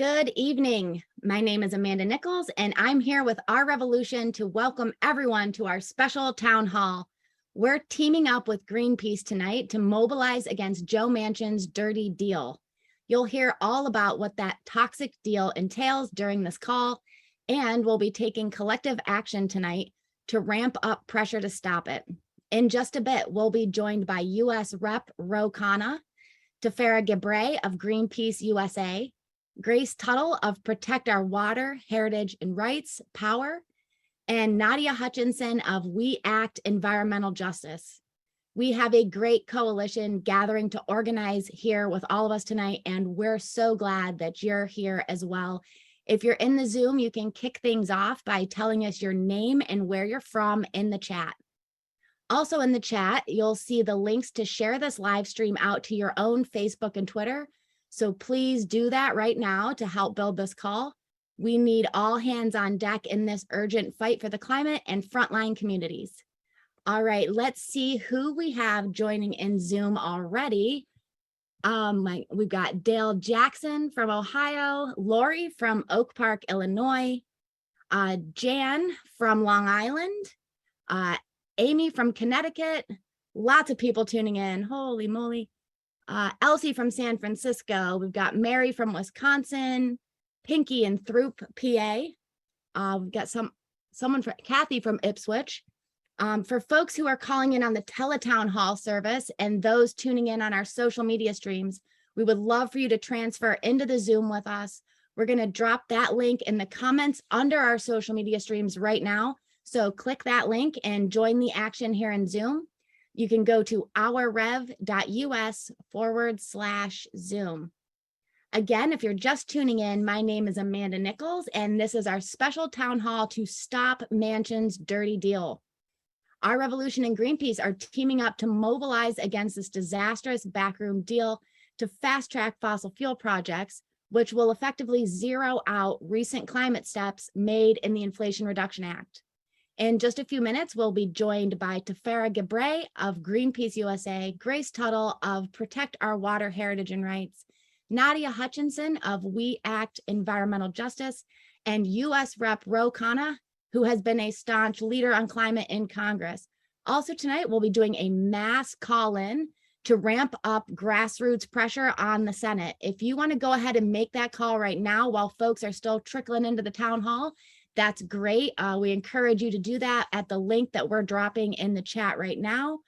Good evening. My name is Amanda Nichols, and I'm here with Our Revolution to welcome everyone to our special town hall. We're teaming up with Greenpeace tonight to mobilize against Joe Manchin's dirty deal. You'll hear all about what that toxic deal entails during this call, and we'll be taking collective action tonight to ramp up pressure to stop it. In just a bit, we'll be joined by U.S. Rep. Ro Khanna, Tefera Gibray of Greenpeace USA, Grace Tuttle of Protect Our Water, Heritage and Rights, Power, and Nadia Hutchinson of We Act Environmental Justice. We have a great coalition gathering to organize here with all of us tonight, and we're so glad that you're here as well. If you're in the Zoom, you can kick things off by telling us your name and where you're from in the chat. Also in the chat, you'll see the links to share this live stream out to your own Facebook and Twitter. So please do that right now to help build this call. We need all hands on deck in this urgent fight for the climate and frontline communities. All right, let's see who we have joining in Zoom already. We've got Dale Jackson from Ohio, Lori from Oak Park, Illinois, Jan from Long Island, Amy from Connecticut, lots of people tuning in, holy moly. Elsie from San Francisco, we've got Mary from Wisconsin, Pinky in Throop, PA. We've got someone from Kathy from Ipswich. For folks who are calling in on the Teletown Hall service and those tuning in on our social media streams, we would love for you to transfer into the Zoom with us. We're going to drop that link in the comments under our social media streams right now. So click that link and join the action here in Zoom. You can go to ourrev.us/Zoom. Again, if you're just tuning in, my name is Amanda Nichols, and this is our special town hall to stop Manchin's dirty deal. Our Revolution and Greenpeace are teaming up to mobilize against this disastrous backroom deal to fast track fossil fuel projects, which will effectively zero out recent climate steps made in the Inflation Reduction Act. In just a few minutes, we'll be joined by Tefera Gibray of Greenpeace USA, Grace Tuttle of Protect Our Water, Heritage and Rights, Nadia Hutchinson of We Act Environmental Justice, and U.S. Rep. Ro Khanna, who has been a staunch leader on climate in Congress. Also tonight, we'll be doing a mass call-in to ramp up grassroots pressure on the Senate. If you want to go ahead and make that call right now while folks are still trickling into the town hall, that's great. We encourage you to do that at the link that we're dropping in the chat right now.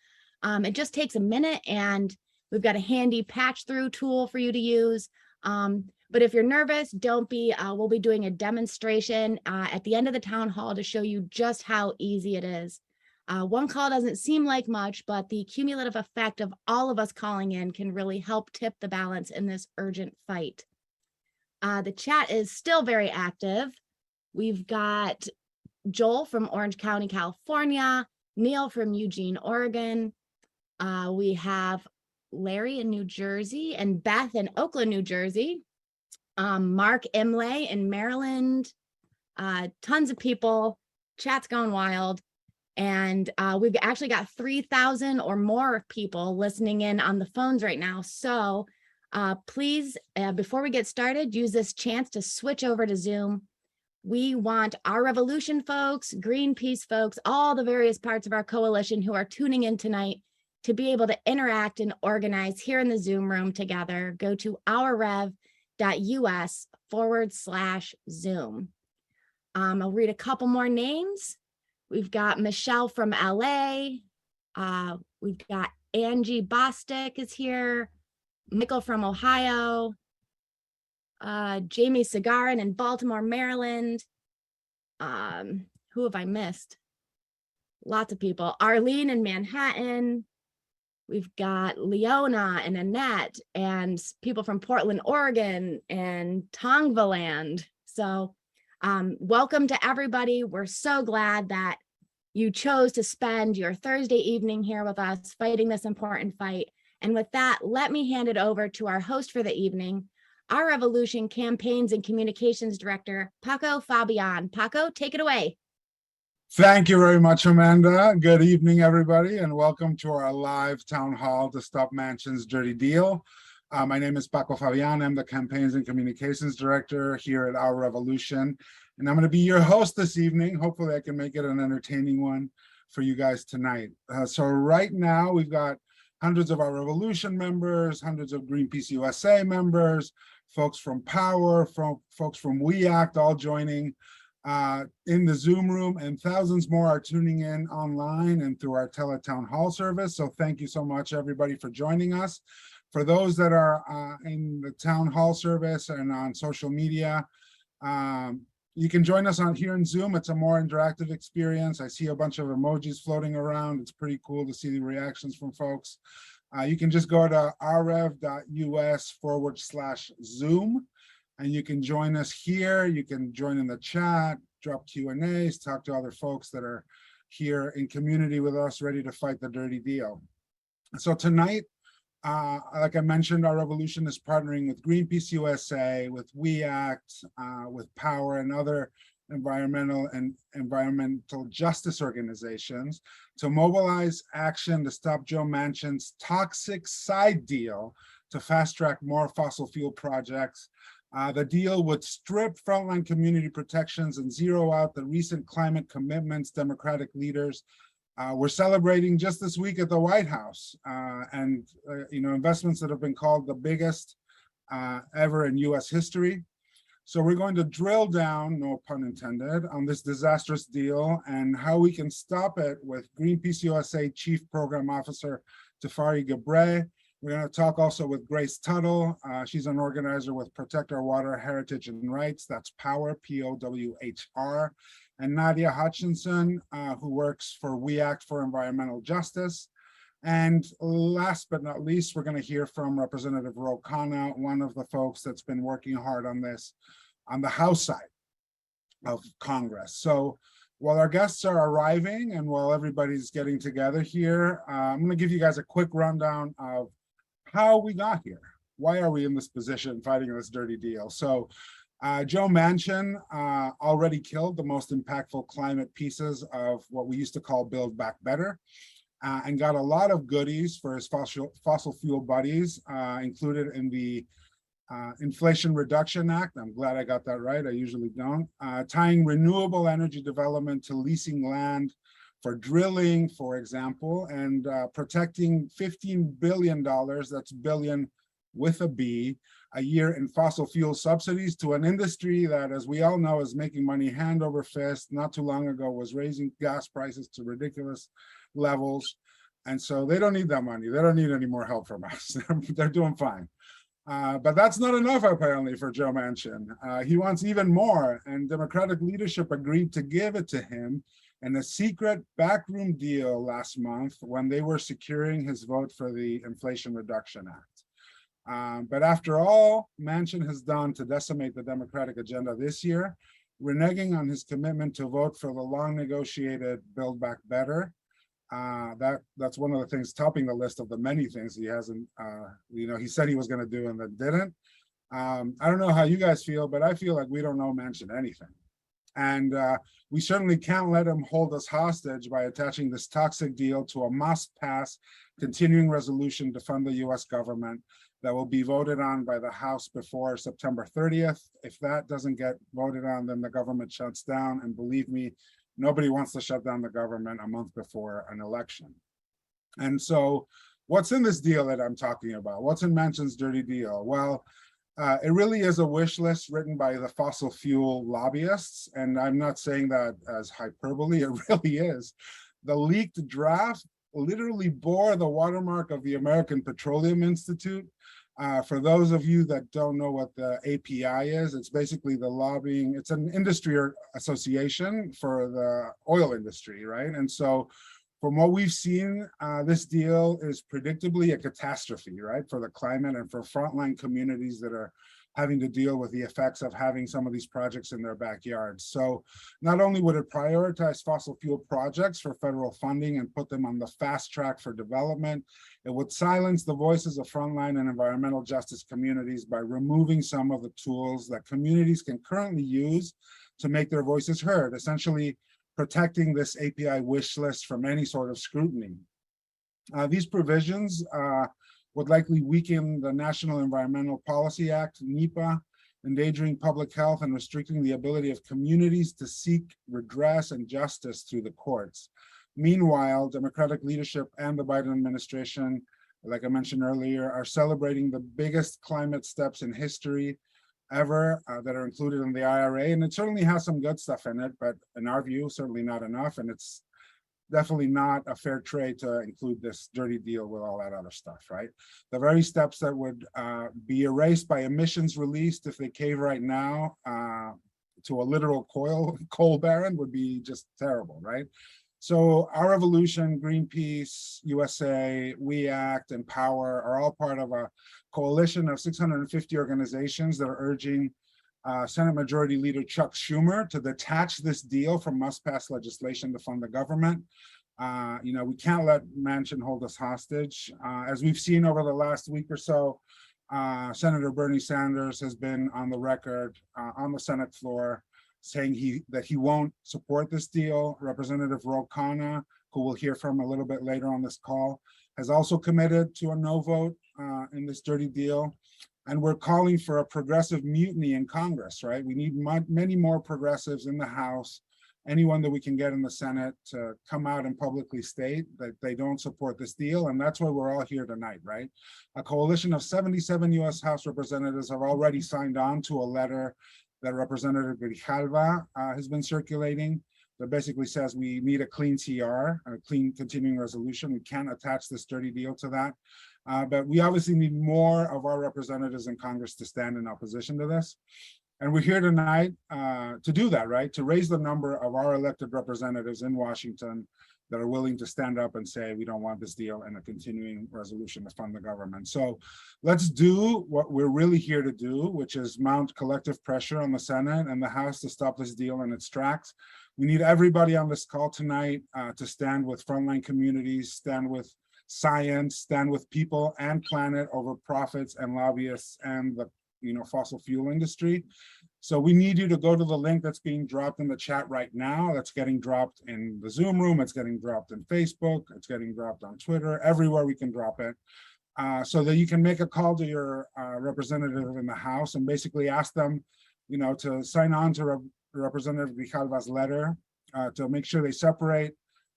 It just takes a minute, and we've got a handy patch through tool for you to use. But if you're nervous, don't be. We'll be doing a demonstration at the end of the town hall to show you just how easy it is. One call doesn't seem like much, but the cumulative effect of all of us calling in can really help tip the balance in this urgent fight. The chat is still very active. We've got Joel from Orange County, California, Neil from Eugene, Oregon. We have Larry in New Jersey and Beth in Oakland, New Jersey. Mark Imlay in Maryland. Tons of people. Chat's going wild. And we've actually got 3,000 or more people listening in on the phones right now. So please, before we get started, use this chance to switch over to Zoom. We want Our Revolution folks, Greenpeace folks, all the various parts of our coalition who are tuning in tonight to be able to interact and organize here in the Zoom room together. Go to ourrev.us/Zoom. I'll read a couple more names. We've got Michelle from LA. We've got Angie Bostic is here. Michael from Ohio. Jamie Sagarin in Baltimore, Maryland. Who have I missed? Lots of people. Arlene in Manhattan. We've got Leona and Annette and people from Portland, Oregon and Tongvaland. So welcome to everybody. We're so glad that you chose to spend your Thursday evening here with us fighting this important fight. And with that, let me hand it over to our host for the evening, Our Revolution Campaigns and Communications Director, Paco Fabian. Paco, take it away. Thank you very much, Amanda. Good evening, everybody, and welcome to our live town hall to stop Manchin's dirty deal. My name is Paco Fabian. I'm the Campaigns and Communications Director here at Our Revolution, and I'm going to be your host this evening. Hopefully I can make it an entertaining one for you guys tonight. So right now we've got hundreds of Our Revolution members, hundreds of Greenpeace USA members, folks from Power, folks from We Act, all joining in the Zoom room, and thousands more are tuning in online and through our Teletown Hall service. So thank you so much, everybody, for joining us. For those that are in the town hall service and on social media, you can join us on here in Zoom. It's a more interactive experience. I see a bunch of emojis floating around. It's pretty cool to see the reactions from folks. You can just go to rrev.us/Zoom, and you can join us here. You can join in the chat, drop Q&As, talk to other folks that are here in community with us, ready to fight the dirty deal. So tonight, like I mentioned, Our Revolution is partnering with Greenpeace USA, with We Act, with Power, and other environmental justice organizations to mobilize action to stop Joe Manchin's toxic side deal to fast track more fossil fuel projects. The deal would strip frontline community protections and zero out the recent climate commitments Democratic leaders we're celebrating just this week at the White House, and investments that have been called the biggest ever in U.S. history. So we're going to drill down, no pun intended, on this disastrous deal and how we can stop it with Greenpeace USA Chief Program Officer Tafari Gabre. We're going to talk also with Grace Tuttle. She's an organizer with Protect Our Water, Heritage and Rights. That's Power, POWHR. And Nadia Hutchinson, who works for We Act for Environmental Justice. And last but not least, we're going to hear from Representative Ro Khanna, one of the folks that's been working hard on this on the House side of Congress. So while our guests are arriving and while everybody's getting together here, I'm going to give you guys a quick rundown of how we got here. Why are we in this position fighting this dirty deal? So Joe Manchin already killed the most impactful climate pieces of what we used to call Build Back Better, and got a lot of goodies for his fossil fuel buddies, included in the Inflation Reduction Act. I'm glad I got that right. I usually don't. Tying renewable energy development to leasing land for drilling, for example, and protecting $15 billion, that's billion with a B, a year in fossil fuel subsidies to an industry that, as we all know, is making money hand over fist. Not too long ago was raising gas prices to ridiculous levels. And so they don't need that money. They don't need any more help from us. They're doing fine. But that's not enough, apparently, for Joe Manchin. He wants even more, and Democratic leadership agreed to give it to him in a secret backroom deal last month when they were securing his vote for the Inflation Reduction Act. But after all Manchin has done to decimate the Democratic agenda this year, reneging on his commitment to vote for the long negotiated Build Back Better, that's one of the things topping the list of the many things he hasn't, he said he was going to do and then didn't. I don't know how you guys feel, but I feel like we don't know Manchin anything. And we certainly can't let him hold us hostage by attaching this toxic deal to a must-pass continuing resolution to fund the U.S. government that will be voted on by the House before September 30th. If that doesn't get voted on, then the government shuts down. And believe me, nobody wants to shut down the government a month before an election. And so what's in this deal that I'm talking about? What's in Manchin's dirty deal? Well, it really is a wish list written by the fossil fuel lobbyists. And I'm not saying that as hyperbole, it really is. The leaked draft literally bore the watermark of the American Petroleum Institute. For those of you that don't know what the API is, it's basically the lobbying, it's an industry association for the oil industry, right? And so from what we've seen, this deal is predictably a catastrophe, right? For the climate and for frontline communities that are having to deal with the effects of having some of these projects in their backyards. So not only would it prioritize fossil fuel projects for federal funding and put them on the fast track for development, it would silence the voices of frontline and environmental justice communities by removing some of the tools that communities can currently use to make their voices heard, essentially protecting this API wish list from any sort of scrutiny. These provisions would likely weaken the National Environmental Policy Act, NEPA, endangering public health and restricting the ability of communities to seek redress and justice through the courts. Meanwhile, Democratic leadership and the Biden administration, like I mentioned earlier, are celebrating the biggest climate steps in history ever that are included in the IRA. And it certainly has some good stuff in it, but in our view, certainly not enough. And it's definitely not a fair trade to include this dirty deal with all that other stuff, right? The very steps that would be erased by emissions released if they cave right now to a literal coal baron would be just terrible, right? So Our Revolution, Greenpeace, USA, We Act, and Power are all part of a coalition of 650 organizations that are urging Senate Majority Leader Chuck Schumer to detach this deal from must-pass legislation to fund the government. We can't let Manchin hold us hostage. As we've seen over the last week or so, Senator Bernie Sanders has been on the record on the Senate floor saying that he won't support this deal. Representative Ro Khanna, who we'll hear from a little bit later on this call, has also committed to a no vote in this dirty deal. And we're calling for a progressive mutiny in Congress, right? We need many more progressives in the House, anyone that we can get in the Senate to come out and publicly state that they don't support this deal. And that's why we're all here tonight, right? A coalition of 77 US House representatives have already signed on to a letter that Representative Grijalva has been circulating that basically says we need a clean CR, a clean continuing resolution. We can't attach this dirty deal to that. But we obviously need more of our representatives in Congress to stand in opposition to this. And we're here tonight to do that, right? To raise the number of our elected representatives in Washington that are willing to stand up and say, we don't want this deal and a continuing resolution to fund the government. So let's do what we're really here to do, which is mount collective pressure on the Senate and the House to stop this deal in its tracks. We need everybody on this call tonight to stand with frontline communities, stand with science, stand with people and planet over profits and lobbyists and the fossil fuel industry. So we need you to go to the link that's being dropped in the chat right now. That's getting dropped in the Zoom room. It's getting dropped in Facebook. It's getting dropped on Twitter, everywhere we can drop it. So that you can make a call to your representative in the House and basically ask them, to sign on to Representative Grijalva's letter to make sure they separate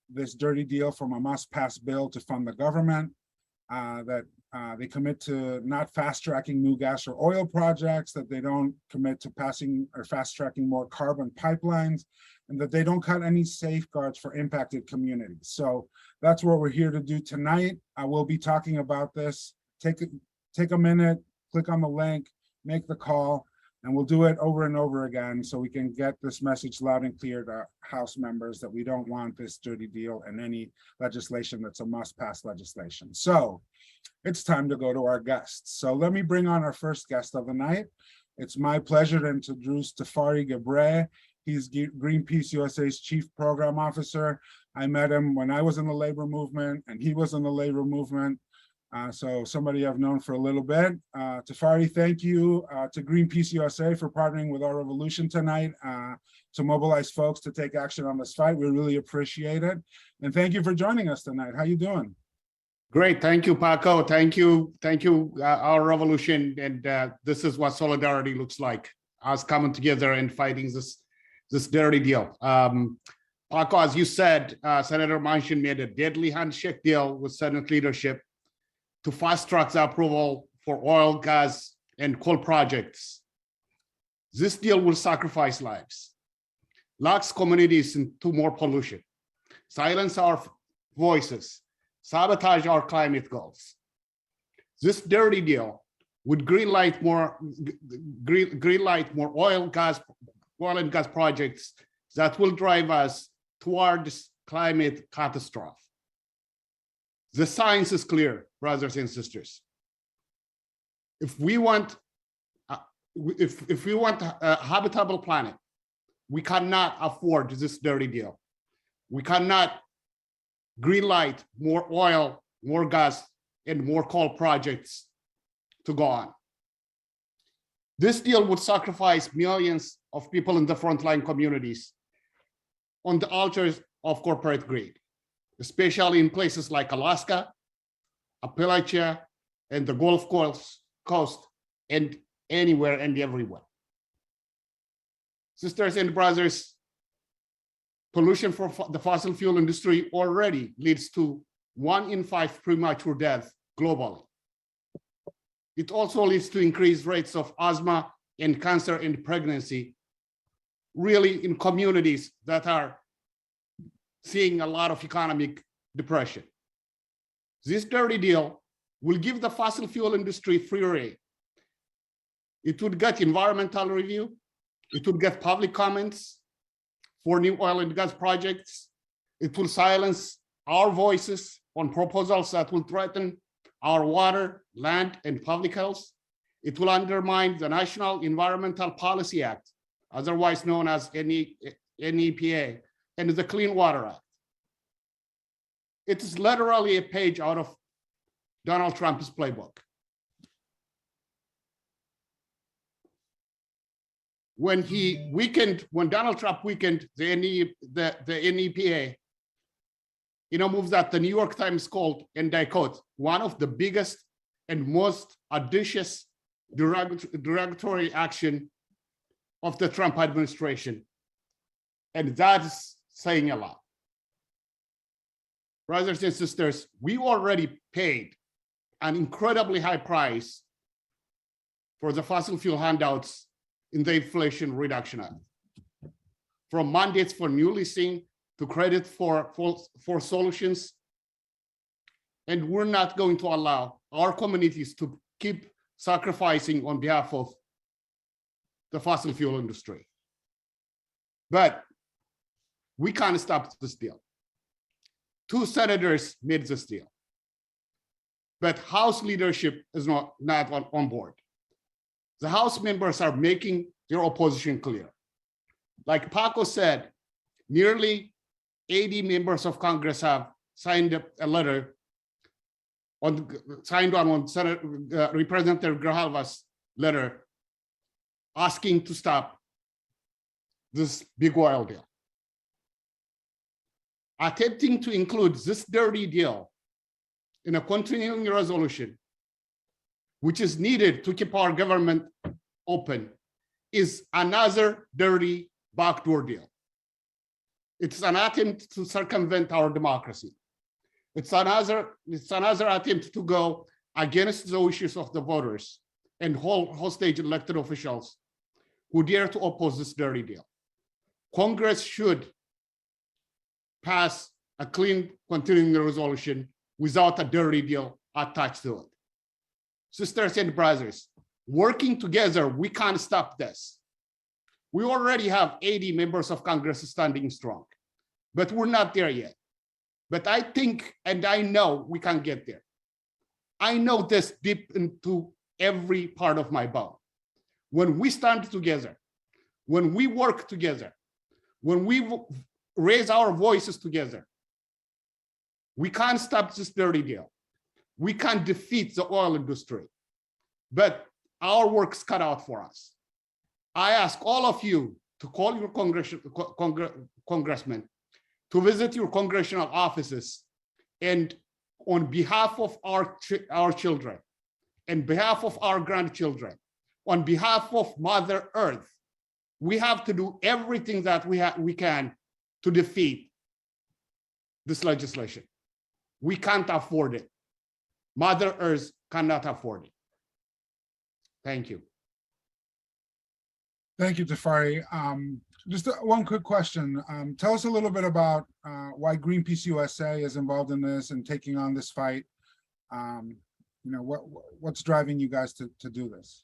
this dirty deal from a must-pass bill to fund the government, that they commit to not fast-tracking new gas or oil projects, that they don't commit to passing or fast-tracking more carbon pipelines, and that they don't cut any safeguards for impacted communities. So that's what we're here to do tonight. I will be talking about this. Take a minute, click on the link, make the call, and we'll do it over and over again so we can get this message loud and clear to House members that we don't want this dirty deal and any legislation that's a must-pass legislation. So it's time to go to our guests. So let me bring on our first guest of the night. It's my pleasure to introduce Tafari Gebre. He's Greenpeace USA's Chief Program Officer. I met him when I was in the labor movement and he was in the labor movement. So somebody I've known for a little bit. Tafari, thank you to Greenpeace USA for partnering with Our Revolution tonight to mobilize folks to take action on this fight. We really appreciate it. And thank you for joining us tonight. How you doing? Great, thank you, Paco. Thank you, Our Revolution. And this is what solidarity looks like, us coming together and fighting this dirty deal. Paco, as you said, Senator Manchin made a deadly handshake deal with Senate leadership to fast track the approval for oil, gas, and coal projects. This deal will sacrifice lives, locks communities into more pollution, silence our voices, sabotage our climate goals. This dirty deal would greenlight more oil and gas projects that will drive us towards climate catastrophe. The science is clear, brothers and sisters. If we want a habitable planet, we cannot afford this dirty deal. We cannot greenlight more oil, more gas, and more coal projects to go on. This deal would sacrifice millions of people in the frontline communities on the altars of corporate greed, especially in places like Alaska, Appalachia, and the Gulf Coast, and anywhere and everywhere. Sisters and brothers, pollution from the fossil fuel industry already leads to 1 in 5 premature deaths globally. It also leads to increased rates of asthma and cancer and pregnancy, really in communities that are seeing a lot of economic depression. This dirty deal will give the fossil fuel industry free rein. It would get environmental review. It would get public comments for new oil and gas projects. It will silence our voices on proposals that will threaten our water, land, and public health. It will undermine the National Environmental Policy Act, otherwise known as NEPA, and the Clean Water Act. It is literally a page out of Donald Trump's playbook. When Donald Trump weakened the NEPA, in a move that the New York Times called, and I quote, one of the biggest and most audacious derogatory action of the Trump administration. And that's saying a lot. Brothers and sisters, we already paid an incredibly high price for the fossil fuel handouts in the Inflation Reduction Act. From mandates for new leasing to credit for solutions. And we're not going to allow our communities to keep sacrificing on behalf of the fossil fuel industry. But we can't stop this deal. 2 senators made this deal, but House leadership is not on board. The House members are making their opposition clear. Like Paco said, nearly 80 members of Congress have signed a letter on Representative Grijalva's letter asking to stop this big oil deal. Attempting to include this dirty deal in a continuing resolution, which is needed to keep our government open, is another dirty backdoor deal. It's an attempt to circumvent our democracy. It's another attempt to go against the wishes of the voters and hostage elected officials who dare to oppose this dirty deal. Congress should pass a clean continuing resolution without a dirty deal attached to it. Sisters and brothers, working together, we can't stop this. We already have 80 members of Congress standing strong, but we're not there yet. But I think, and I know we can get there. I know this deep into every part of my bone. When we stand together, when we work together, when we raise our voices together, we can't stop this dirty deal. We can't defeat the oil industry, but our work's cut out for us. I ask all of you to call your congressmen, to visit your congressional offices, and on behalf of our children, and behalf of our grandchildren, on behalf of Mother Earth, we have to do everything that we can to defeat this legislation. We can't afford it. Mother Earth cannot afford it. Thank you. Thank you, Tafari. Just one quick question. Tell us a little bit about why Greenpeace USA is involved in this and taking on this fight. What's driving you guys to do this?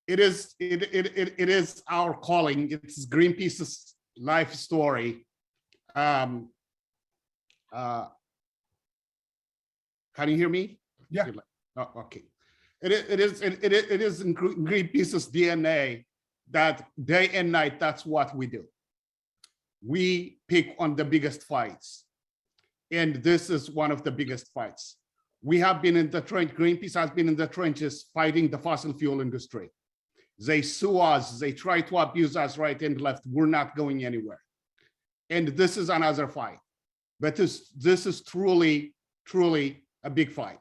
It is our calling. It's Greenpeace's life story. Can you hear me? Yeah. Oh, okay. It is in Greenpeace's DNA that day and night, that's what we do. We pick on the biggest fights. And this is one of the biggest fights. We have been in the trench, Greenpeace has been in the trenches fighting the fossil fuel industry. They sue us, they try to abuse us right and left. We're not going anywhere. And this is another fight. but this is truly, truly a big fight.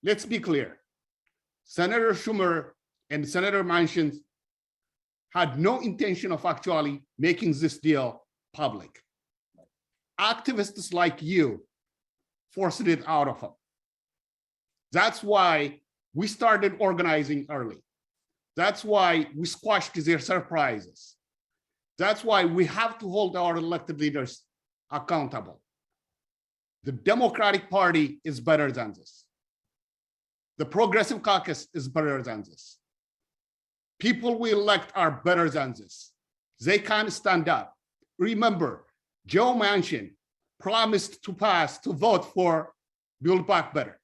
Let's be clear. Senator Schumer and Senator Manchin had no intention of actually making this deal public. Activists like you forced it out of them. That's why we started organizing early. That's why we squashed their surprises. That's why we have to hold our elected leaders accountable. The Democratic Party is better than this. The Progressive Caucus is better than this. People we elect are better than this. They can't stand up. Remember, Joe Manchin promised to vote for Build Back Better.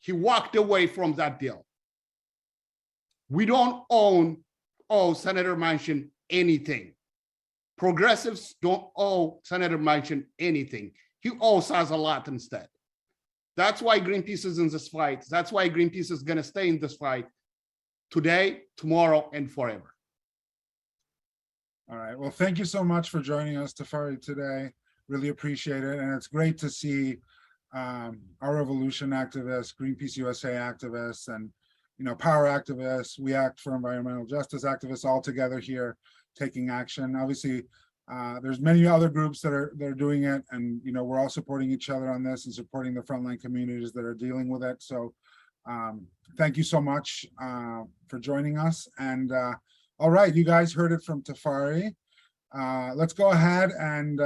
He walked away from that deal. We don't owe Senator Manchin anything. Progressives don't owe Senator Manchin anything. He owes us a lot instead. That's why Greenpeace is in this fight. That's why Greenpeace is going to stay in this fight today, tomorrow, and forever. All right. Well, thank you so much for joining us, Tafari, today. Really appreciate it. And it's great to see our revolution activists, Greenpeace USA activists, and power activists, We Act for Environmental Justice activists all together here taking action. Obviously, there's many other groups that are doing it, and we're all supporting each other on this and supporting the frontline communities that are dealing with it. So thank you so much for joining us. And all right, you guys heard it from Tafari. Let's go ahead and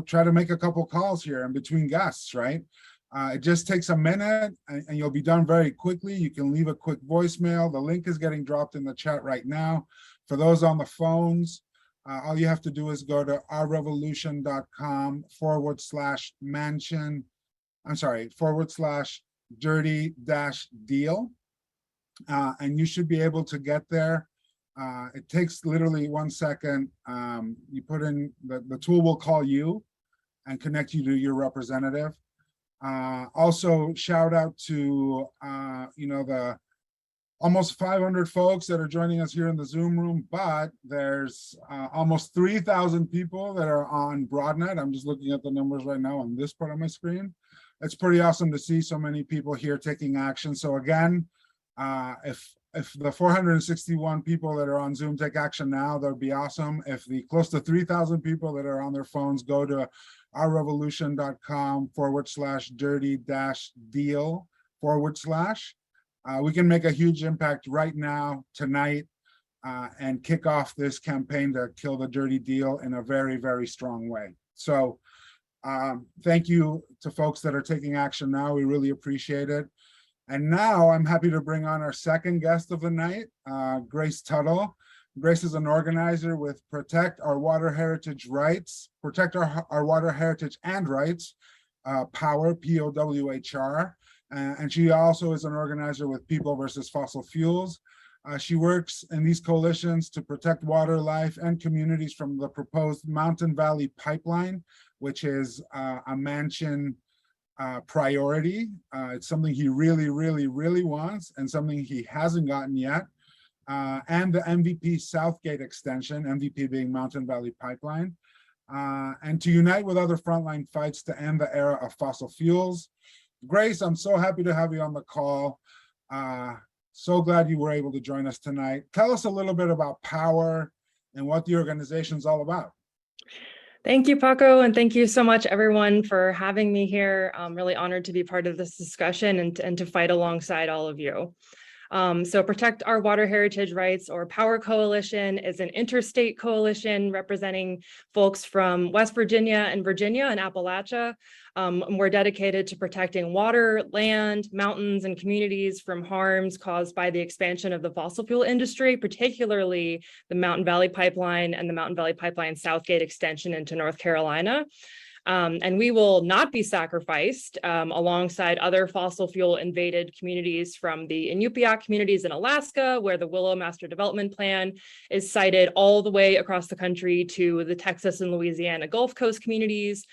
try to make a couple calls here in between guests, right? It just takes a minute and you'll be done very quickly. You can leave a quick voicemail. The link is getting dropped in the chat right now. For those on the phones, all you have to do is go to ourrevolution.com/Manchin. I'm sorry, /dirty-deal. And you should be able to get there. It takes literally 1 second. You put in, the tool will call you and connect you to your representative. Also, shout out to the almost 500 folks that are joining us here in the Zoom room, but there's almost 3,000 people that are on BroadNet. I'm just looking at the numbers right now on this part of my screen. It's pretty awesome to see so many people here taking action. So again, if the 461 people that are on Zoom take action now, that would be awesome. If the close to 3,000 people that are on their phones go to ourrevolution.com/dirty-deal/, we can make a huge impact right now, tonight, and kick off this campaign to kill the dirty deal in a very, very strong way. So thank you to folks that are taking action now. We really appreciate it. And now I'm happy to bring on our second guest of the night, Grace Tuttle. Grace is an organizer with Protect Our Water Heritage Rights, Protect Our Water Heritage and Rights, POWR, POWHR. And she also is an organizer with People versus Fossil Fuels. She works in these coalitions to protect water, life, and communities from the proposed Mountain Valley Pipeline, which is a Manchin priority. It's something he really, really, really wants and something he hasn't gotten yet. And the MVP Southgate extension, MVP being Mountain Valley Pipeline, and to unite with other frontline fights to end the era of fossil fuels. Grace, I'm so happy to have you on the call. So glad you were able to join us tonight. Tell us a little bit about POWR and what the organization is all about. Thank you, Paco, and thank you so much, everyone, for having me here. I'm really honored to be part of this discussion and to fight alongside all of you. So Protect Our Water Heritage Rights, or POWR Coalition, is an interstate coalition representing folks from West Virginia and Appalachia. We're dedicated to protecting water, land, mountains, and communities from harms caused by the expansion of the fossil fuel industry, particularly the Mountain Valley Pipeline and the Mountain Valley Pipeline Southgate extension into North Carolina. And we will not be sacrificed alongside other fossil fuel invaded communities from the Inupiaq communities in Alaska, where the Willow Master Development Plan is cited, all the way across the country to the Texas and Louisiana Gulf Coast communities.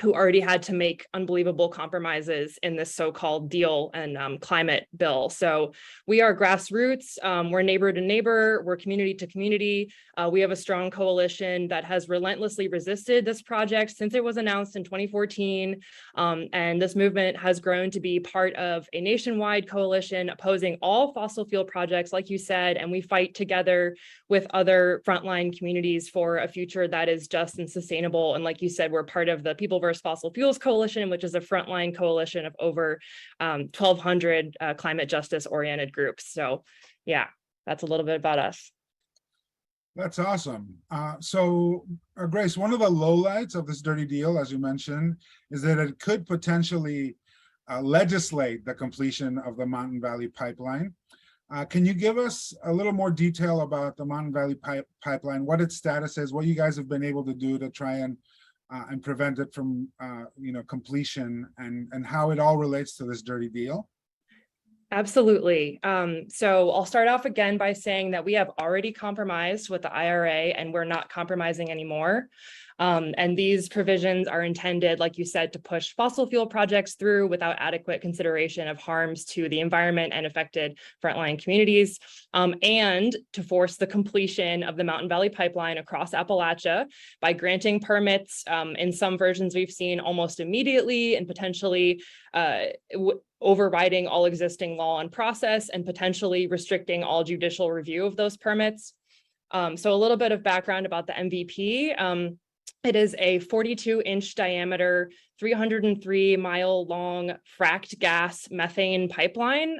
who already had to make unbelievable compromises in this so-called deal and climate bill. So we are grassroots, we're neighbor to neighbor, we're community to community. We have a strong coalition that has relentlessly resisted this project since it was announced in 2014. And this movement has grown to be part of a nationwide coalition opposing all fossil fuel projects, like you said, and we fight together with other frontline communities for a future that is just and sustainable. And like you said, we're part of the People versus Fossil Fuels Coalition, which is a frontline coalition of over 1,200 climate justice oriented groups. So yeah, that's a little bit about us. That's awesome. So Grace, one of the lowlights of this dirty deal, as you mentioned, is that it could potentially legislate the completion of the Mountain Valley Pipeline. Can you give us a little more detail about the Mountain Valley Pipeline, what its status is, what you guys have been able to do to try and prevent it from completion, and how it all relates to this dirty deal? Absolutely. So I'll start off again by saying that we have already compromised with the IRA and we're not compromising anymore. And these provisions are intended, like you said, to push fossil fuel projects through without adequate consideration of harms to the environment and affected frontline communities, and to force the completion of the Mountain Valley Pipeline across Appalachia by granting permits in some versions we've seen almost immediately and potentially overriding all existing law and process and potentially restricting all judicial review of those permits. So a little bit of background about the MVP. It is a 42-inch diameter, 303-mile long fracked gas methane pipeline.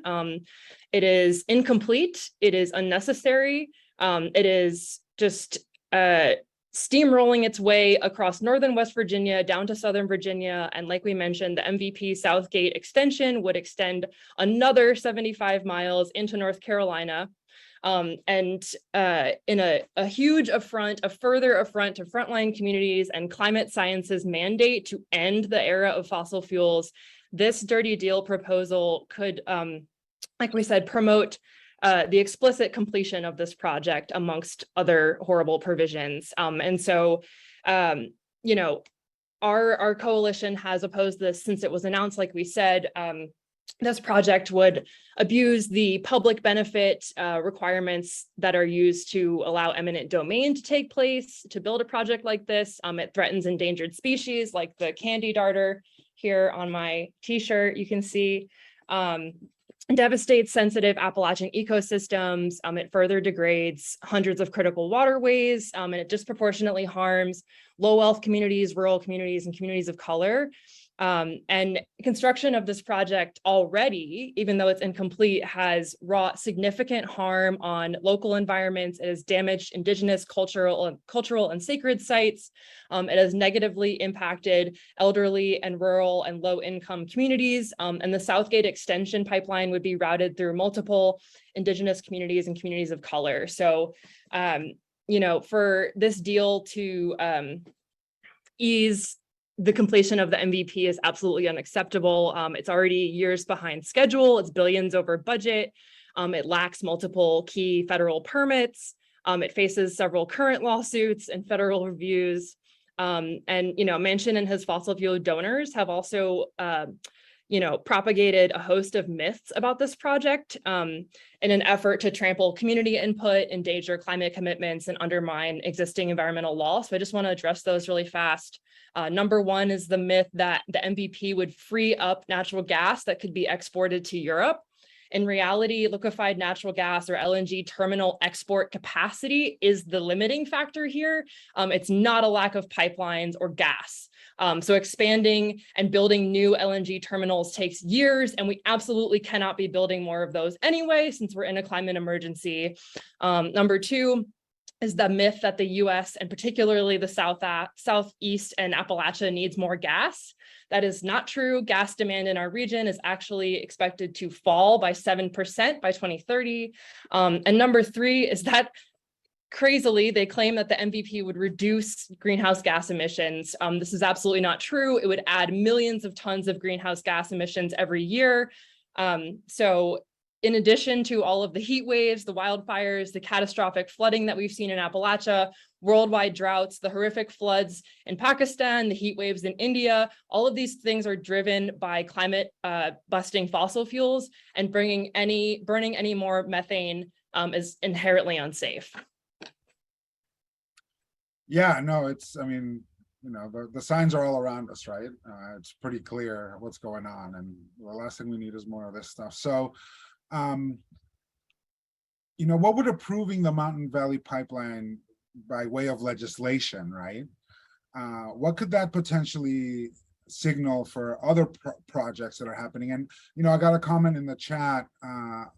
It is incomplete. It is unnecessary. It is just steamrolling its way across northern West Virginia down to southern Virginia. And like we mentioned, the MVP Southgate extension would extend another 75 miles into North Carolina. In a huge affront, a further affront to frontline communities and climate science's mandate to end the era of fossil fuels, this dirty deal proposal could, like we said, promote the explicit completion of this project amongst other horrible provisions. And so, our coalition has opposed this since it was announced, like we said. This project would abuse the public benefit requirements that are used to allow eminent domain to take place to build a project like this. It threatens endangered species like the candy darter here on my t-shirt, you can see. Devastates sensitive Appalachian ecosystems. It further degrades hundreds of critical waterways, and it disproportionately harms low wealth communities, rural communities, and communities of color. And construction of this project already, even though it's incomplete, has wrought significant harm on local environments. It has damaged indigenous cultural and sacred sites. It has negatively impacted elderly and rural and low-income communities. And the Southgate extension pipeline would be routed through multiple indigenous communities and communities of color. So, for this deal to ease the completion of the MVP is absolutely unacceptable. It's already years behind schedule. It's billions over budget. It lacks multiple key federal permits. It faces several current lawsuits and federal reviews. Manchin and his fossil fuel donors have also propagated a host of myths about this project in an effort to trample community input, endanger climate commitments, and undermine existing environmental law. So I just want to address those really fast. Number one is the myth that the MVP would free up natural gas that could be exported to Europe. In reality, liquefied natural gas or LNG terminal export capacity is the limiting factor here. It's not a lack of pipelines or gas. So expanding and building new LNG terminals takes years, and we absolutely cannot be building more of those anyway, since we're in a climate emergency. Number two is the myth that the US and particularly the Southeast and Appalachia needs more gas. That is not true. Gas demand in our region is actually expected to fall by 7% by 2030. And number three is that crazily, they claim that the MVP would reduce greenhouse gas emissions. This is absolutely not true. It would add millions of tons of greenhouse gas emissions every year. So in addition to all of the heat waves, the wildfires, the catastrophic flooding that we've seen in Appalachia, worldwide droughts, the horrific floods in Pakistan, the heat waves in India, all of these things are driven by climate busting fossil fuels, and burning any more methane is inherently unsafe. Yeah, no, it's, I mean, you know, the signs are all around us, right? It's pretty clear what's going on, and the last thing we need is more of this stuff. So, you know, what would approving the Mountain Valley Pipeline by way of legislation, right? What could that potentially signal for other projects that are happening? And, you know, I got a comment in the chat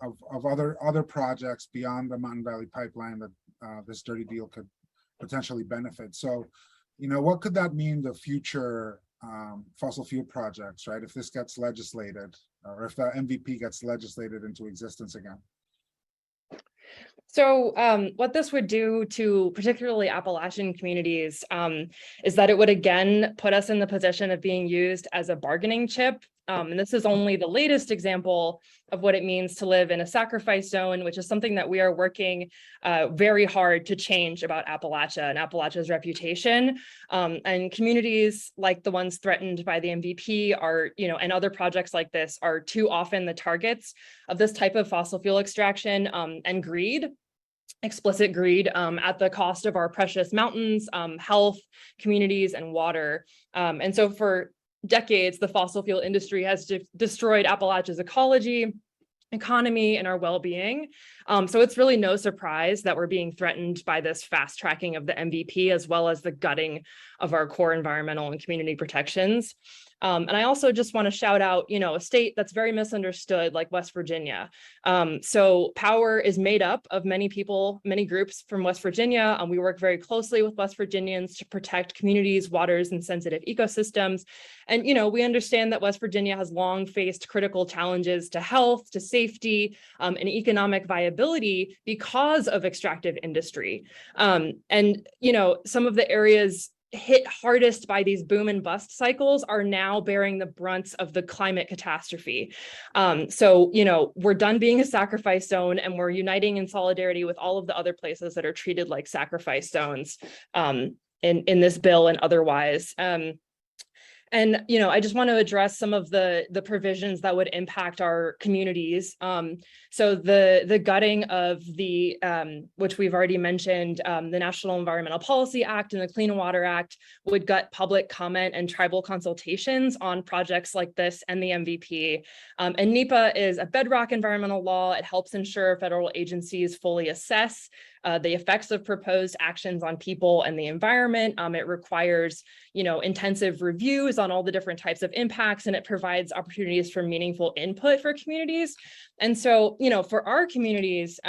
of other projects beyond the Mountain Valley Pipeline that this dirty deal could potentially benefit. So, you know, what could that mean to future fossil fuel projects, right? If this gets legislated, or if the MVP gets legislated into existence again? So what this would do to particularly Appalachian communities is that it would again put us in the position of being used as a bargaining chip. And this is only the latest example of what it means to live in a sacrifice zone, which is something that we are working very hard to change about Appalachia and Appalachia's reputation. And communities like the ones threatened by the MVP are, you know, and other projects like this are too often the targets of this type of fossil fuel extraction and greed. Explicit greed at the cost of our precious mountains, health, communities, and water. And so for decades, the fossil fuel industry has destroyed Appalachia's ecology, economy, and our well-being. So it's really no surprise that we're being threatened by this fast tracking of the MVP, as well as the gutting of our core environmental and community protections. And I also just want to shout out, you know, a state that's very misunderstood, like West Virginia. So Power is made up of many people, many groups from West Virginia. We work very closely with West Virginians to protect communities, waters, and sensitive ecosystems. And, you know, we understand that West Virginia has long faced critical challenges to health, to safety, and economic viability because of extractive industry. And, you know, some of the areas hit hardest by these boom and bust cycles are now bearing the brunts of the climate catastrophe. So, you know, we're done being a sacrifice zone, and we're uniting in solidarity with all of the other places that are treated like sacrifice zones in this bill and otherwise. And, you know, I just want to address some of the provisions that would impact our communities. So the gutting of the, which we've already mentioned, the National Environmental Policy Act and the Clean Water Act would gut public comment and tribal consultations on projects like this and the MVP. And NEPA is a bedrock environmental law. It helps ensure federal agencies fully assess the effects of proposed actions on people and the environment. It requires, you know, intensive reviews on all the different types of impacts, and it provides opportunities for meaningful input for communities. And so, you know, for our communities,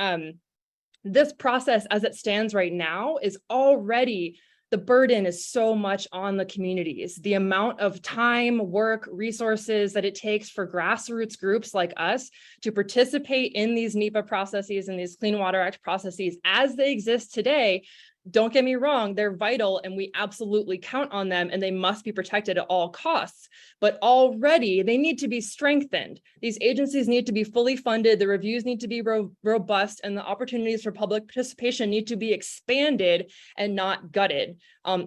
this process as it stands right now is already, the burden is so much on the communities. The amount of time, work, resources that it takes for grassroots groups like us to participate in these NEPA processes and these Clean Water Act processes as they exist today. Don't get me wrong, they're vital and we absolutely count on them, and they must be protected at all costs. But already they need to be strengthened. These agencies need to be fully funded, the reviews need to be robust, and the opportunities for public participation need to be expanded and not gutted.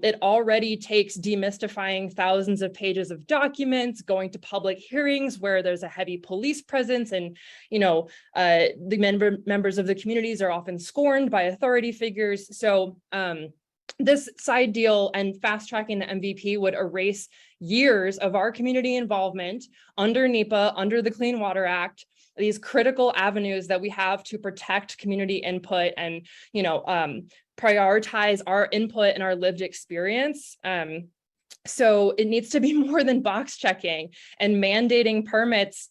It already takes demystifying thousands of pages of documents, going to public hearings where there's a heavy police presence, and, you know, the members of the communities are often scorned by authority figures. So this side deal and fast tracking the MVP would erase years of our community involvement under NEPA, under the Clean Water Act, these critical avenues that we have to protect community input and, you know, prioritize our input and our lived experience. So it needs to be more than box checking, and mandating permits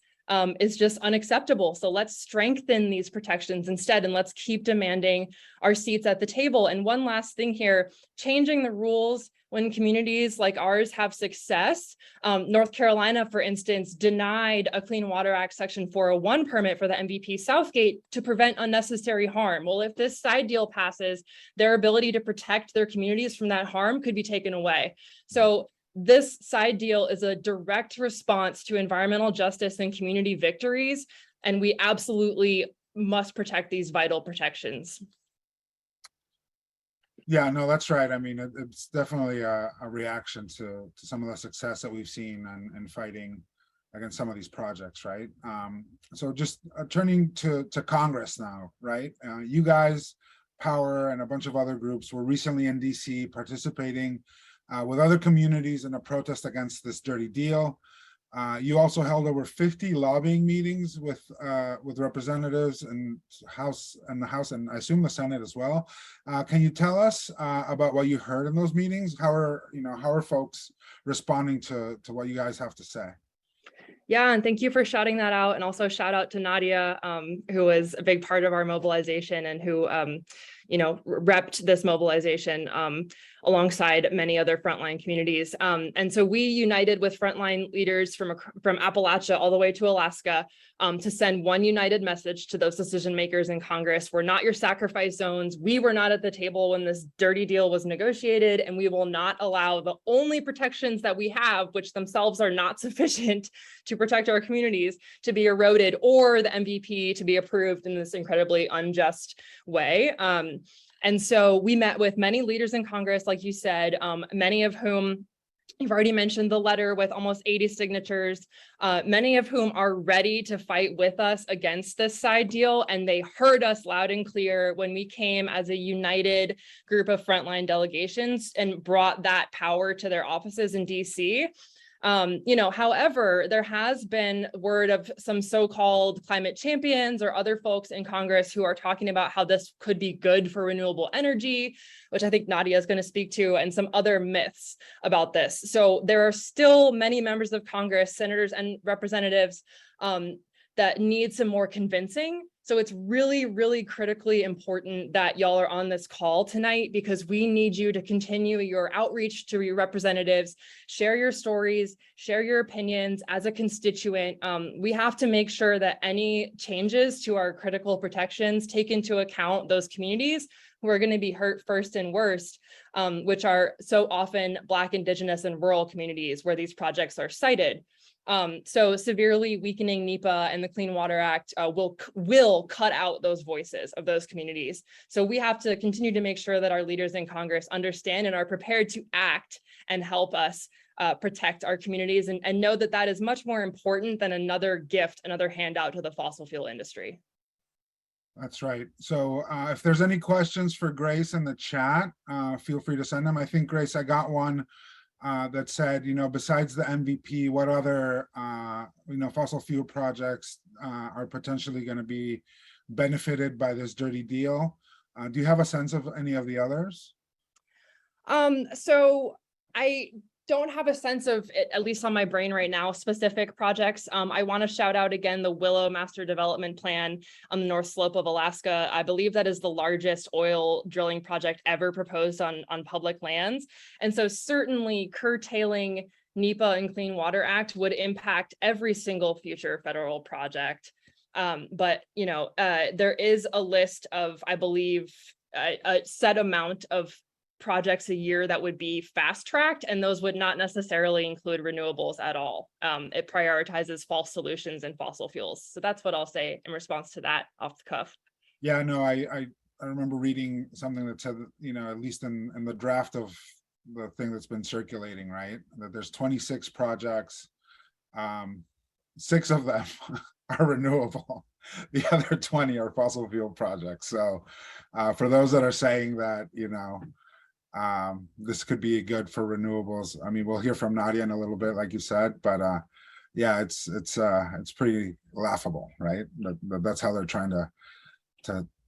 is just unacceptable. So let's strengthen these protections instead, and let's keep demanding our seats at the table. And one last thing here, changing the rules when communities like ours have success. North Carolina, for instance, denied a Clean Water Act Section 401 permit for the MVP Southgate to prevent unnecessary harm. Well, if this side deal passes, their ability to protect their communities from that harm could be taken away. So this side deal is a direct response to environmental justice and community victories And we absolutely must protect these vital protections. Yeah, no, that's right. I mean, it's definitely a reaction to some of the success that we've seen in fighting against some of these projects, right? So just turning to Congress now, right? You guys, Power, and a bunch of other groups were recently in DC participating with other communities in a protest against this dirty deal. You also held over 50 lobbying meetings with representatives in the House, and I assume the Senate as well. Can you tell us about what you heard in those meetings? How are folks responding to what you guys have to say? Yeah, and thank you for shouting that out. And also shout out to Nadia, who was a big part of our mobilization and who, repped this mobilization alongside many other frontline communities. And so we united with frontline leaders from Appalachia all the way to Alaska to send one united message to those decision makers in Congress. We're not your sacrifice zones. We were not at the table when this dirty deal was negotiated, and we will not allow the only protections that we have, which themselves are not sufficient to protect our communities, to be eroded, or the MVP to be approved in this incredibly unjust way. And so we met with many leaders in Congress, like you said, many of whom you've already mentioned the letter with almost 80 signatures, many of whom are ready to fight with us against this side deal. And they heard us loud and clear when we came as a united group of frontline delegations and brought that power to their offices in DC. However, there has been word of some so-called climate champions or other folks in Congress who are talking about how this could be good for renewable energy, which I think Nadia is going to speak to, and some other myths about this. So there are still many members of Congress, senators and representatives that need some more convincing. So it's really, really critically important that y'all are on this call tonight, because we need you to continue your outreach to your representatives, share your stories, share your opinions as a constituent. We have to make sure that any changes to our critical protections take into account those communities who are going to be hurt first and worst, which are so often Black, Indigenous, and rural communities where these projects are sited. So severely weakening NEPA and the Clean Water Act will cut out those voices of those communities. So we have to continue to make sure that our leaders in Congress understand and are prepared to act and help us protect our communities, and know that that is much more important than another gift, another handout to the fossil fuel industry. That's right. So if there's any questions for Grace in the chat, feel free to send them. I think, Grace, I got one that said, besides the MVP, what other, fossil fuel projects are potentially going to be benefited by this dirty deal? Do you have a sense of any of the others? So I don't have a sense of it, at least on my brain right now, specific projects. I want to shout out again the Willow Master Development Plan on the North Slope of Alaska. I believe that is the largest oil drilling project ever proposed on public lands. And so certainly curtailing NEPA and Clean Water Act would impact every single future federal project. But there is a list of, I believe, a set amount of projects a year that would be fast tracked, and those would not necessarily include renewables at all. It prioritizes false solutions and fossil fuels. So that's what I'll say in response to that off the cuff. Yeah, no, I remember reading something that said, at least in the draft of the thing that's been circulating, right, that there's 26 projects, 6 of them are renewable. The other 20 are fossil fuel projects. So for those that are saying that, this could be good for renewables, I mean, we'll hear from Nadia in a little bit, like you said, but yeah, it's pretty laughable, right? That's how they're trying to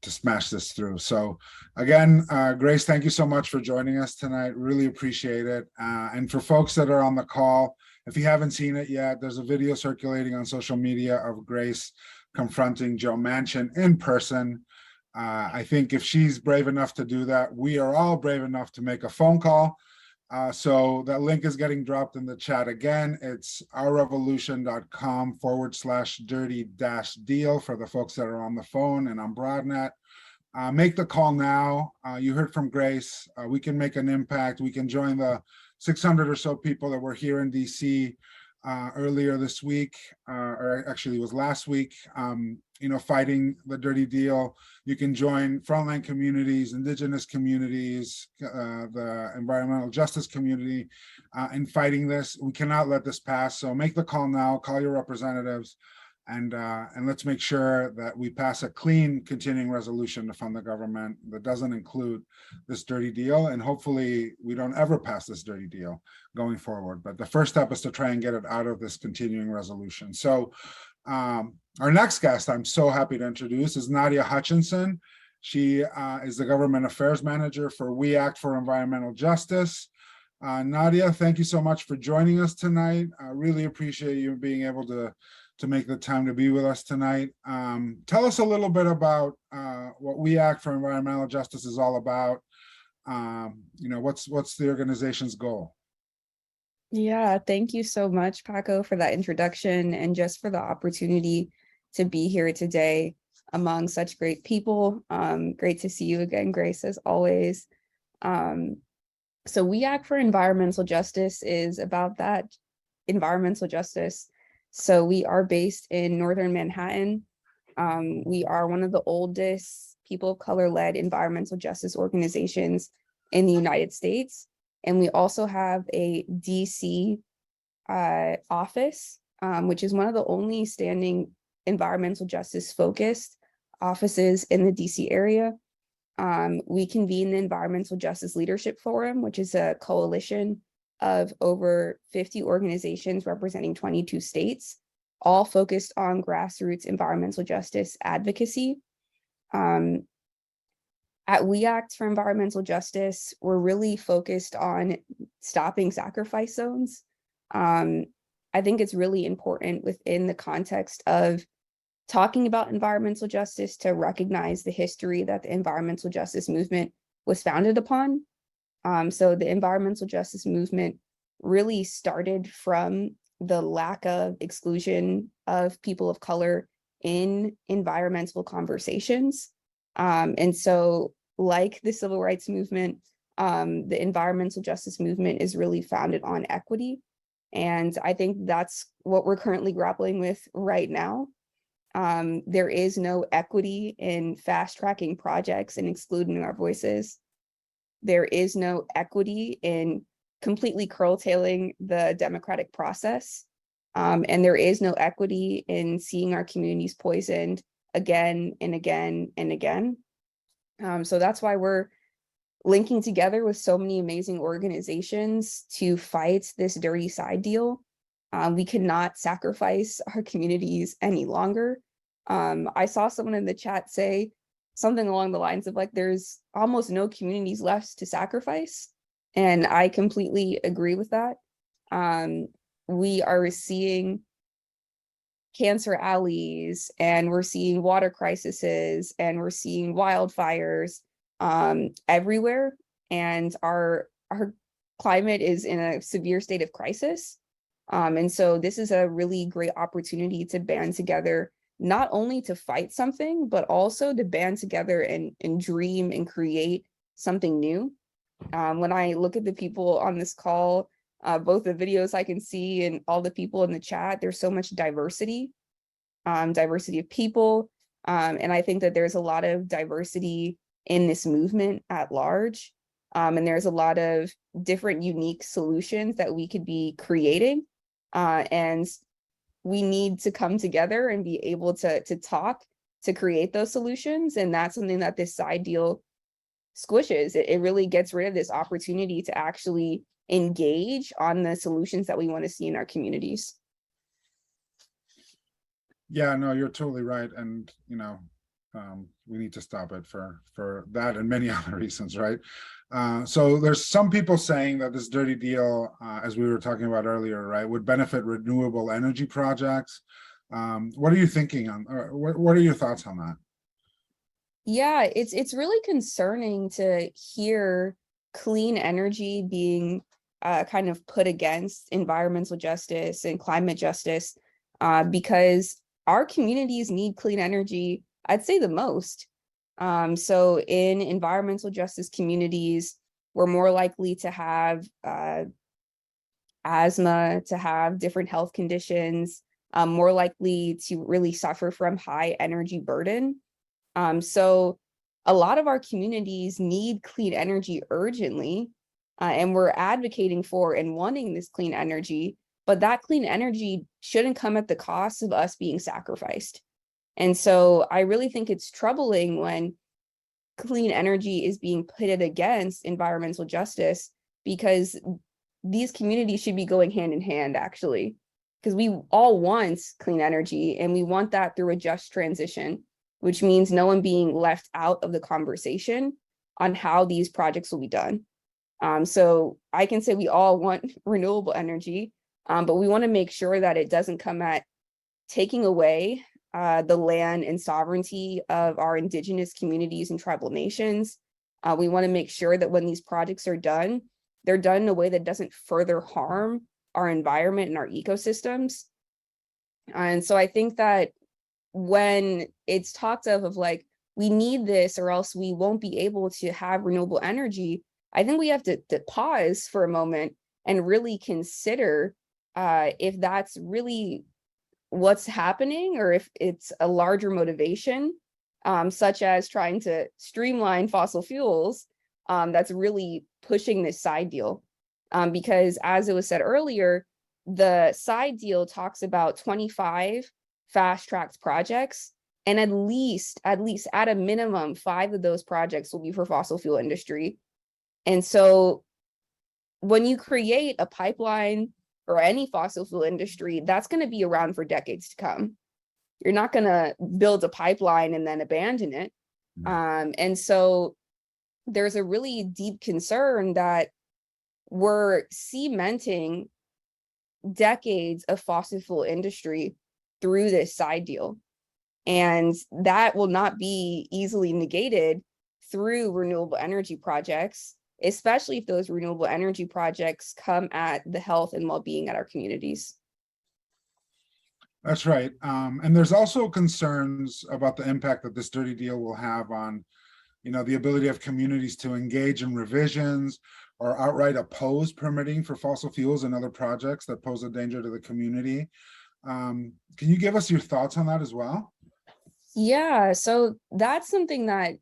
smash this through. So again, Grace, thank you so much for joining us tonight. Really appreciate it. And for folks that are on the call, if you haven't seen it yet, there's a video circulating on social media of Grace confronting Joe Manchin in person. I think if she's brave enough to do that, we are all brave enough to make a phone call. So that link is getting dropped in the chat again. It's ourrevolution.com/dirty-deal for the folks that are on the phone and on BroadNet. Make the call now. You heard from Grace. We can make an impact. We can join the 600 or so people that were here in DC earlier this week, or actually it was last week, fighting the dirty deal. You can join frontline communities, indigenous communities, the environmental justice community in fighting this. We cannot let this pass. So make the call now, call your representatives, and let's make sure that we pass a clean continuing resolution to fund the government that doesn't include this dirty deal. And hopefully we don't ever pass this dirty deal going forward. But the first step is to try and get it out of this continuing resolution. So our next guest I'm so happy to introduce is Nadia Hutchinson. She is the Government Affairs Manager for We Act for Environmental Justice. Nadia, thank you so much for joining us tonight. I really appreciate you being able to make the time to be with us tonight. Tell us a little bit about what We Act for Environmental Justice is all about. What's the organization's goal? Yeah, thank you so much, Paco, for that introduction and just for the opportunity to be here today among such great people. Great to see you again, Grace, as always. So We Act for Environmental Justice is about that environmental justice. So we are based in Northern Manhattan. We are one of the oldest people of color-led environmental justice organizations in the United States. And we also have a DC office, which is one of the only standing environmental justice focused offices in the DC area. We convene the Environmental Justice Leadership Forum, which is a coalition of over 50 organizations representing 22 states, all focused on grassroots environmental justice advocacy. At We Act for Environmental Justice, we're really focused on stopping sacrifice zones. I think it's really important within the context of talking about environmental justice to recognize the history that the environmental justice movement was founded upon. So the environmental justice movement really started from the lack of exclusion of people of color in environmental conversations. And so like the civil rights movement, the environmental justice movement is really founded on equity. And I think that's what we're currently grappling with right now. There is no equity in fast tracking projects and excluding our voices. There is no equity in completely curtailing the democratic process. And there is no equity in seeing our communities poisoned again and again and again. So that's why we're linking together with so many amazing organizations to fight this dirty side deal. We cannot sacrifice our communities any longer. I saw someone in the chat say something along the lines of like, there's almost no communities left to sacrifice. And I completely agree with that. We are seeing cancer alleys, and we're seeing water crises, and we're seeing wildfires everywhere. And our climate is in a severe state of crisis. And so this is a really great opportunity to band together, not only to fight something, but also to band together and dream and create something new. When I look at the people on this call, both the videos I can see and all the people in the chat, there's so much diversity, diversity of people. And I think that there's a lot of diversity in this movement at large. And there's a lot of different unique solutions that we could be creating. And we need to come together and be able to talk to create those solutions. And that's something that this side deal squishes. It really gets rid of this opportunity to actually engage on the solutions that we want to see in our communities. Yeah, no, you're totally right. And, we need to stop it for that and many other reasons, right? So there's some people saying that this dirty deal, as we were talking about earlier, right, would benefit renewable energy projects. What are you thinking on, or what are your thoughts on that? Yeah, it's really concerning to hear clean energy being kind of put against environmental justice and climate justice, because our communities need clean energy, I'd say the most. So in environmental justice communities, we're more likely to have asthma, to have different health conditions, more likely to really suffer from high energy burden. So a lot of our communities need clean energy urgently, and we're advocating for and wanting this clean energy, but that clean energy shouldn't come at the cost of us being sacrificed. And so I really think it's troubling when clean energy is being pitted against environmental justice, because these communities should be going hand in hand, actually, because we all want clean energy and we want that through a just transition, which means no one being left out of the conversation on how these projects will be done. So I can say we all want renewable energy, but we want to make sure that it doesn't come at taking away the land and sovereignty of our indigenous communities and tribal nations. We want to make sure that when these projects are done, they're done in a way that doesn't further harm our environment and our ecosystems. And so I think that when it's talked of like, we need this or else we won't be able to have renewable energy, I think we have to pause for a moment and really consider if that's really what's happening, or if it's a larger motivation, such as trying to streamline fossil fuels, that's really pushing this side deal. Because as it was said earlier, the side deal talks about 25 fast-tracked projects, and at least at a minimum 5 of those projects will be for fossil fuel industry. And so when you create a pipeline or any fossil fuel industry, that's going to be around for decades to come. You're not going to build a pipeline and then abandon it. And so there's a really deep concern that we're cementing decades of fossil fuel industry through this side deal. And that will not be easily negated through renewable energy projects, especially if those renewable energy projects come at the health and well-being at our communities. That's right. And there's also concerns about the impact that this dirty deal will have on, the ability of communities to engage in revisions or outright oppose permitting for fossil fuels and other projects that pose a danger to the community. Can you give us your thoughts on that as well? Yeah, so that's something that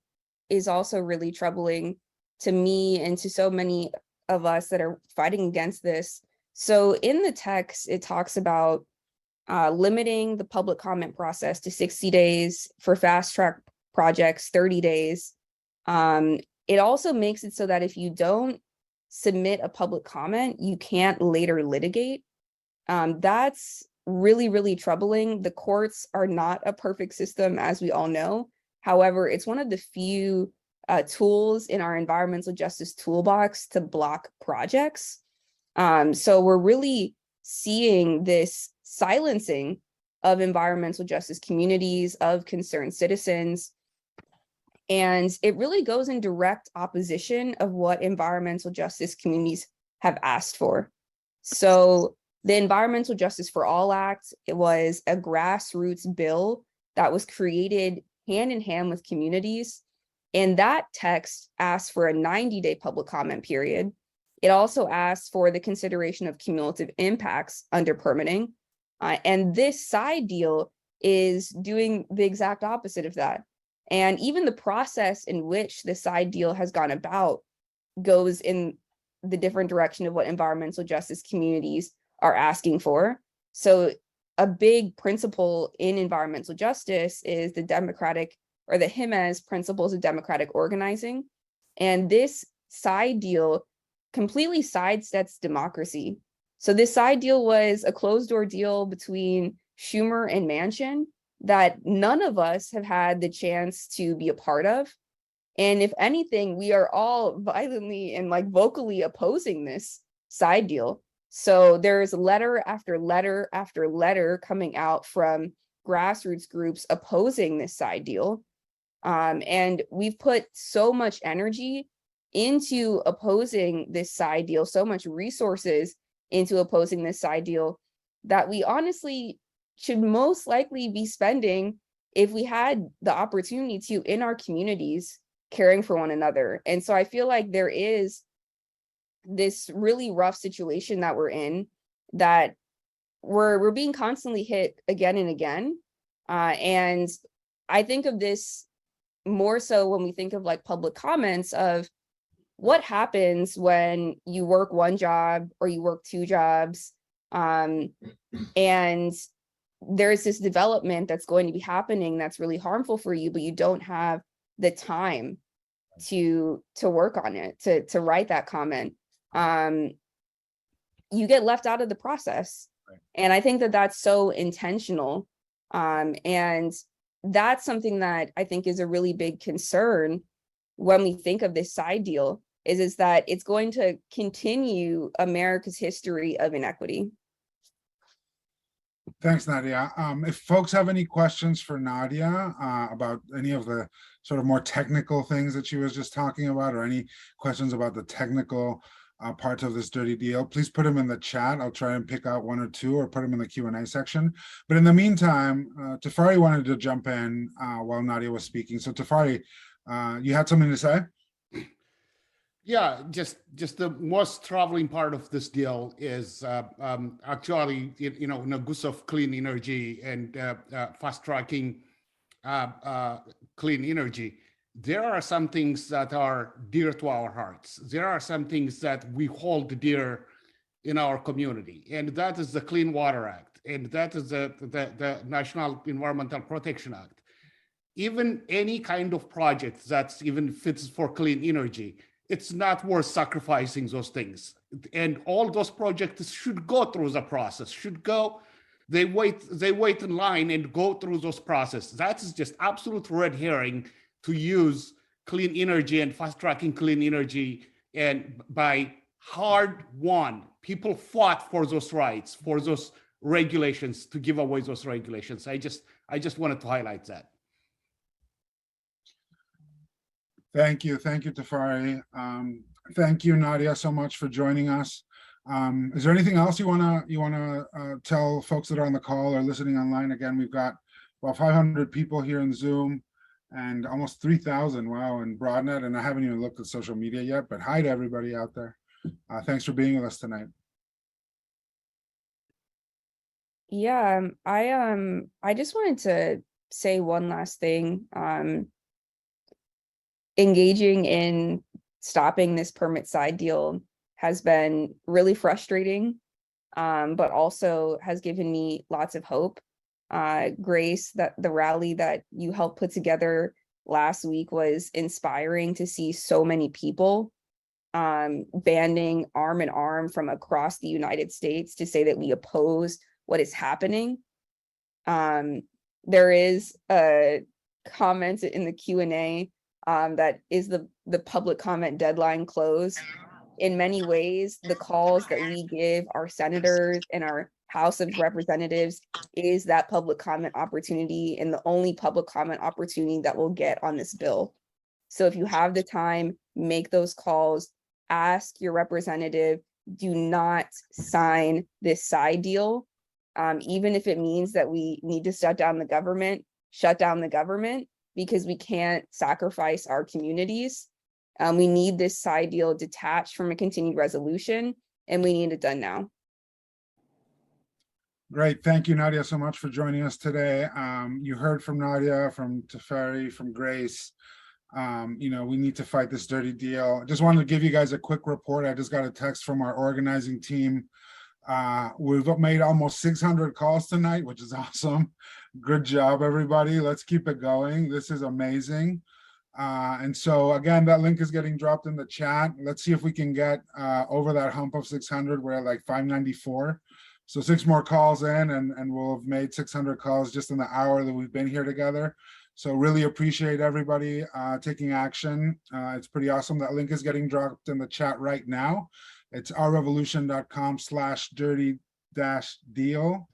is also really troubling to me and to so many of us that are fighting against this. So in the text, it talks about limiting the public comment process to 60 days for fast track projects, 30 days. It also makes it so that if you don't submit a public comment, you can't later litigate. That's really, really troubling. The courts are not a perfect system, as we all know. However, it's one of the few tools in our environmental justice toolbox to block projects. So we're really seeing this silencing of environmental justice communities, of concerned citizens. And it really goes in direct opposition of what environmental justice communities have asked for. So the Environmental Justice for All Act, it was a grassroots bill that was created hand in hand with communities. And that text asked for a 90-day public comment period. It also asked for the consideration of cumulative impacts under permitting. And this side deal is doing the exact opposite of that. And even the process in which the side deal has gone about goes in the different direction of what environmental justice communities are asking for. So a big principle in environmental justice is the democratic, or the HIMES principles of democratic organizing. And this side deal completely sidesteps democracy. So this side deal was a closed door deal between Schumer and Manchin that none of us have had the chance to be a part of. And if anything, we are all violently and vocally opposing this side deal. So there's letter after letter after letter coming out from grassroots groups opposing this side deal. And we've put so much energy into opposing this side deal, so much resources into opposing this side deal, that we honestly should most likely be spending, if we had the opportunity to, in our communities, caring for one another. And so I feel like there is this really rough situation that we're in, that we're being constantly hit again and again. And I think of this more so when we think of like public comments of what happens when you work one job or you work two jobs, and there's this development that's going to be happening that's really harmful for you, but you don't have the time to work on it, to write that comment. You get left out of the process. Right. And I think that that's so intentional. And that's something that I think is a really big concern when we think of this side deal, is that it's going to continue America's history of inequity. Thanks, Nadia. If folks have any questions for Nadia about any of the sort of more technical things that she was just talking about, or any questions about the technical parts of this dirty deal, please put them in the chat. I'll try and pick out one or two, or put them in the Q&A section. But in the meantime, Tafari wanted to jump in while Nadia was speaking. So Tafari, you had something to say? Yeah, just the most troubling part of this deal is actually, in a goose of clean energy and fast tracking clean energy. There are some things that are dear to our hearts. There are some things that we hold dear in our community, and that is the Clean Water Act, and that is the National Environmental Protection Act. Even any kind of project that's even fits for clean energy, it's not worth sacrificing those things. And all those projects should go through the process, they wait in line and go through those processes. That is just absolute red herring to use clean energy and fast tracking clean energy. And by hard won, people fought for those rights, for those regulations, to give away those regulations. I just wanted to highlight that. Thank you, Tafari. Thank you, Nadia, so much for joining us. Is there anything else you wanna tell folks that are on the call or listening online? Again, we've got about 500 people here in Zoom and almost 3,000, wow, in BroadNet, and I haven't even looked at social media yet, but hi to everybody out there. Thanks for being with us tonight. Yeah, I just wanted to say one last thing. Engaging in stopping this permit side deal has been really frustrating, but also has given me lots of hope. Grace, that the rally that you helped put together last week was inspiring to see so many people banding arm in arm from across the United States to say that we oppose what is happening. There is a comment in the Q&A that is the public comment deadline closed. In many ways, the calls that we give our senators and our House of Representatives is that public comment opportunity, and the only public comment opportunity that we'll get on this bill. So if you have the time, make those calls, ask your representative, do not sign this side deal. Even if it means that we need to shut down the government, because we can't sacrifice our communities. We need this side deal detached from a continued resolution, and we need it done now. Great, thank you, Nadia, so much for joining us today. You heard from Nadia, from Tafari, from Grace. We need to fight this dirty deal. I just wanted to give you guys a quick report. I just got a text from our organizing team. We've made almost 600 calls tonight, which is awesome. Good job, everybody. Let's keep it going. This is amazing. And so again, that link is getting dropped in the chat. Let's see if we can get over that hump of 600. We're at like 594. So 6 more calls in and we'll have made 600 calls just in the hour that we've been here together. So really appreciate everybody taking action. It's pretty awesome. That link is getting dropped in the chat right now. It's ourrevolution.com/dirty-deal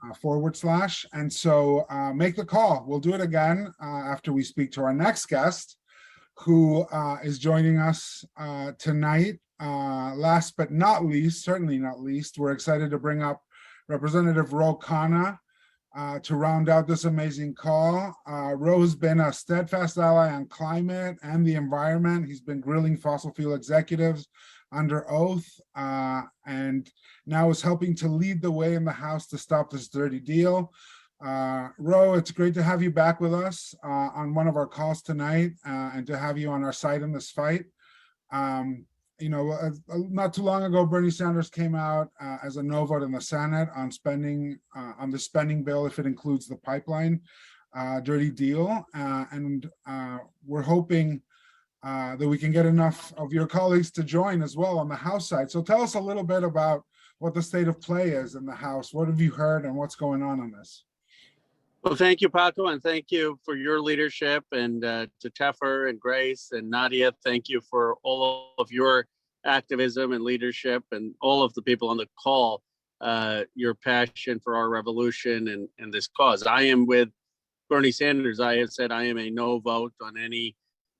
/. And so make the call. We'll do it again after we speak to our next guest, who is joining us tonight. Last but not least, certainly not least, we're excited to bring up Representative Ro Khanna to round out this amazing call. Ro's been a steadfast ally on climate and the environment. He's been grilling fossil fuel executives under oath, and now is helping to lead the way in the House to stop this dirty deal. Ro, it's great to have you back with us on one of our calls tonight, and to have you on our side in this fight. Not too long ago, Bernie Sanders came out as a no vote in the Senate on on the spending bill if it includes the pipeline dirty deal, and we're hoping that we can get enough of your colleagues to join as well on the House side. So tell us a little bit about what the state of play is in the House. What have you heard and what's going on this? Well, thank you, Paco, and thank you for your leadership, and to Teffer and Grace and Nadia, thank you for all of your activism and leadership, and all of the people on the call, your passion for our revolution and this cause. I am with Bernie Sanders. I have said I am a no vote on any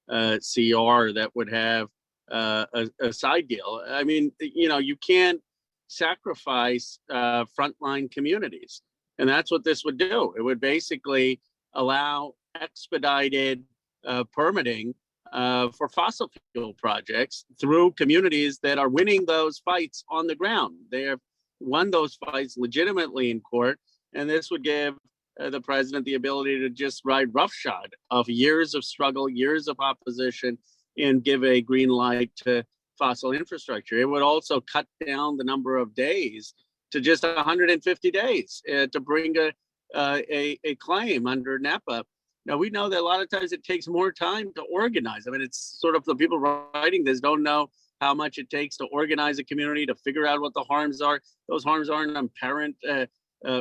CR that would have a side deal. I mean, you can't sacrifice frontline communities. And that's what this would do. It would basically allow expedited permitting for fossil fuel projects through communities that are winning those fights on the ground. They have won those fights legitimately in court, and this would give the president the ability to just ride roughshod of years of struggle, years of opposition, and give a green light to fossil infrastructure. It would also cut down the number of days to just 150 days to bring a claim under NEPA. Now, we know that a lot of times it takes more time to organize. I mean, it's sort of the people writing this don't know how much it takes to organize a community, to figure out what the harms are. Those harms aren't apparent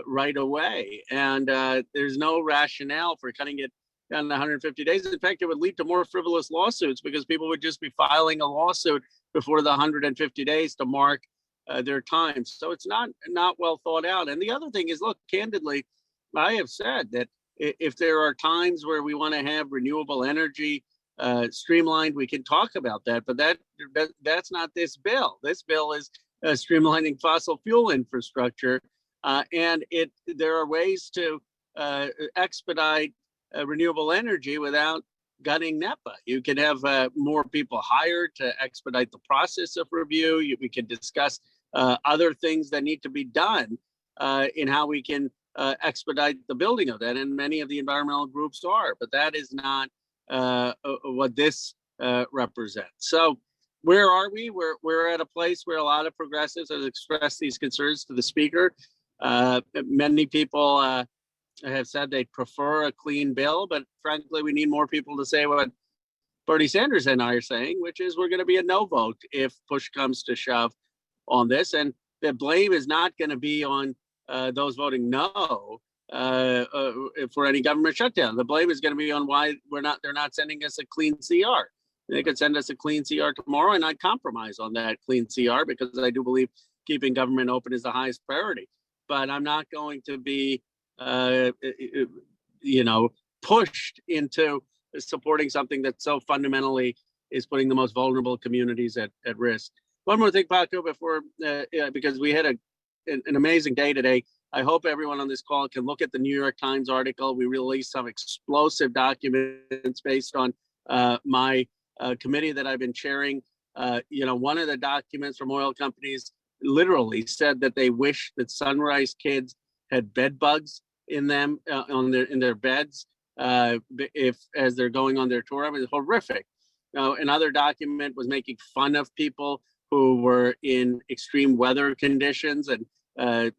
right away. And there's no rationale for cutting it down to 150 days. In fact, it would lead to more frivolous lawsuits because people would just be filing a lawsuit before the 150 days to mark their time. So it's not well thought out. And the other thing is, look, candidly, I have said that if there are times where we want to have renewable energy streamlined, we can talk about that. But that's not this bill. This bill is streamlining fossil fuel infrastructure, and there are ways to expedite renewable energy without gutting NEPA. You can have more people hired to expedite the process of review. We can discuss other things that need to be done in how we can expedite the building of that, and many of the environmental groups are, but that is not what this represents. So where are we? We're at a place where a lot of progressives have expressed these concerns to the speaker. Many people have said they prefer a clean bill, but frankly, we need more people to say what Bernie Sanders and I are saying, which is we're going to be a no vote if push comes to shove on this. And the blame is not going to be on those voting no for any government shutdown. The blame is going to be on why they're not sending us a clean CR. They could send us a clean CR tomorrow, and I'd compromise on that clean CR because I do believe keeping government open is the highest priority. But I'm not going to be pushed into supporting something that so fundamentally is putting the most vulnerable communities at risk. One more thing, Paco, before because we had an amazing day today. I hope everyone on this call can look at the New York Times article. We released some explosive documents based on my committee that I've been chairing. One of the documents from oil companies literally said that they wish that Sunrise kids had bed bugs in them in their beds as they're going on their tour. I mean, it's horrific. Another document was making fun of people who were in extreme weather conditions and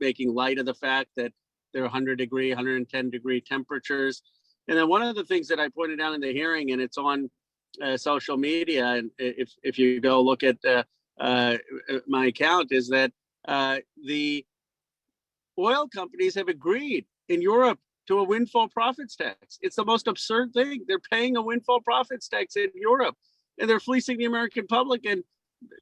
making light of the fact that there are 100-degree, 110-degree temperatures. And then one of the things that I pointed out in the hearing, and it's on social media, and if you go look at my account, is that the oil companies have agreed in Europe to a windfall profits tax. It's the most absurd thing. They're paying a windfall profits tax in Europe, and they're fleecing the American public and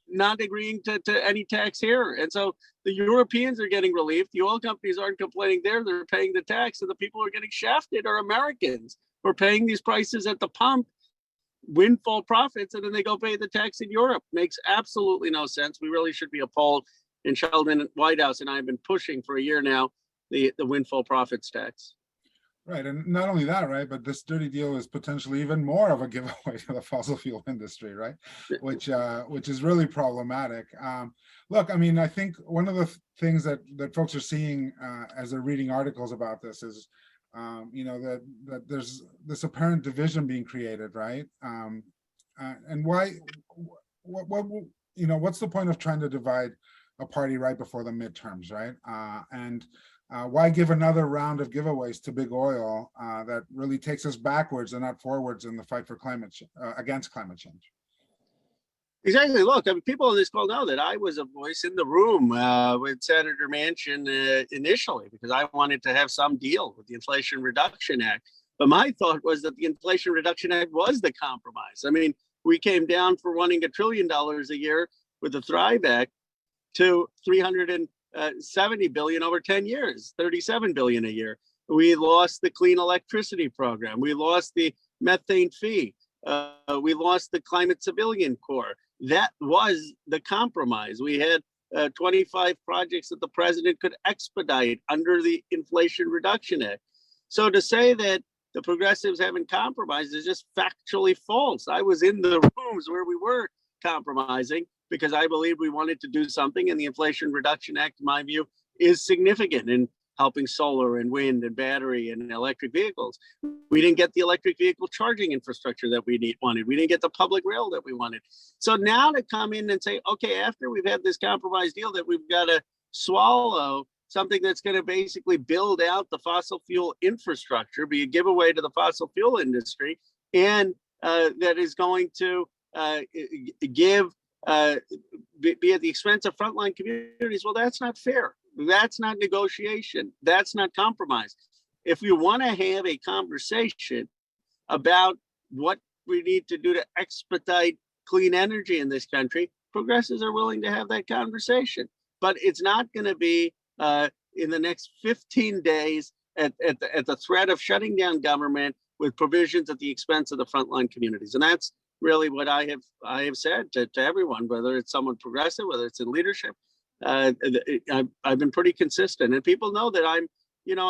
not agreeing to any tax here. And so the Europeans are getting relief. The oil companies aren't complaining there. They're paying the tax, and the people who are getting shafted are Americans who are paying these prices at the pump, windfall profits, and then they go pay the tax in Europe. Makes absolutely no sense. We really should be appalled. And Sheldon Whitehouse and I have been pushing for a year now the windfall profits tax. Right, and not only that, right, but this dirty deal is potentially even more of a giveaway to the fossil fuel industry, right? Which is really problematic. Look, I mean, I think one of the things that folks are seeing as they're reading articles about this is, you know, that there's this apparent division being created, right? And why? What you know? What's the point of trying to divide a party right before the midterms, right? Why give another round of giveaways to big oil that really takes us backwards and not forwards in the fight for against climate change? Exactly. Look, I mean, people on this call know that I was a voice in the room with Senator Manchin initially because I wanted to have some deal with the Inflation Reduction Act. But my thought was that the Inflation Reduction Act was the compromise. I mean, we came down from running $1 trillion a year with the Thrive Act to 370 billion over 10 years, 37 billion a year. We lost the clean electricity program. We lost the methane fee. We lost the climate civilian corps. That was the compromise. We had 25 projects that the president could expedite under the Inflation Reduction Act. So to say that the progressives haven't compromised is just factually false. I was in the rooms where we were compromising because I believe we wanted to do something, and the Inflation Reduction Act, in my view, is significant in helping solar and wind and battery and electric vehicles. We didn't get the electric vehicle charging infrastructure that we wanted. We didn't get the public rail that we wanted. So now to come in and say, okay, after we've had this compromise deal that we've got to swallow something that's going to basically build out the fossil fuel infrastructure, be a giveaway to the fossil fuel industry, and that is going to be at the expense of frontline communities. Well, that's not fair. That's not negotiation. That's not compromise. If we want to have a conversation about what we need to do to expedite clean energy in this country, progressives are willing to have that conversation. But it's not going to be in the next 15 days at the threat of shutting down government with provisions at the expense of the frontline communities. And that's really what I have said to everyone, whether it's someone progressive, whether it's in leadership. I've been pretty consistent, and people know that I'm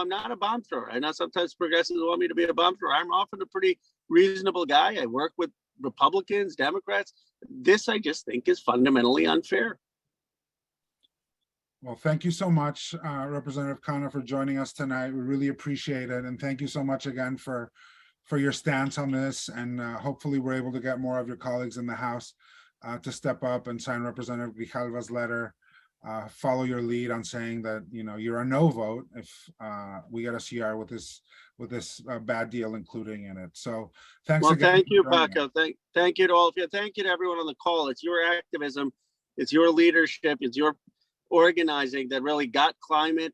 not a bomb thrower. I know sometimes progressives want me to be a bomb thrower. I'm often a pretty reasonable guy. I work with Republicans, Democrats. This I just think is fundamentally unfair. Well, thank you so much, Representative Khanna, for joining us tonight. We really appreciate it, and thank you so much again for your stance on this. And hopefully, we're able to get more of your colleagues in the House to step up and sign Representative Grijalva's letter. Follow your lead on saying that you're a no vote if we get a CR with this bad deal including in it. So thanks well, again. Thank you, Paco. Thank you to all of you. Thank you to everyone on the call. It's your activism, it's your leadership, it's your organizing that really got climate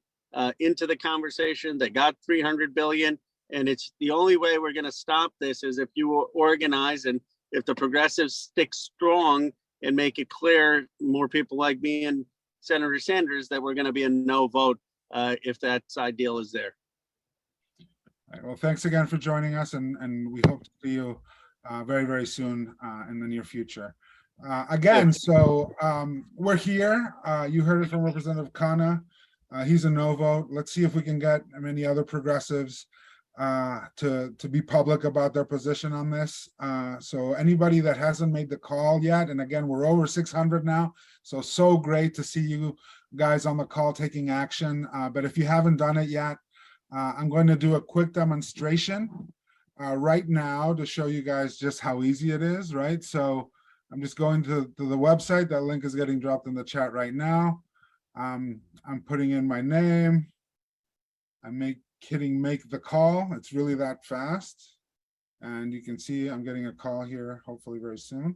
into the conversation, that got 300 billion. And it's the only way we're going to stop this is if you organize, and if the progressives stick strong and make it clear, more people like me and Senator Sanders, that we're going to be a no vote if that side deal is there. All right, well, thanks again for joining us, and we hope to see you very, very soon in the near future. Again, so we're here. You heard it from Representative Khanna. He's a no vote. Let's see if we can get many other progressives to be public about their position on this. So anybody that hasn't made the call yet, and again, we're over 600 now, so great to see you guys on the call taking action. But if you haven't done it yet, I'm going to do a quick demonstration right now to show you guys just how easy it is, right? So I'm just going to the website. That link is getting dropped in the chat right now. I'm putting in my name. I'm hitting make the call. It's really that fast. And you can see I'm getting a call here, hopefully very soon.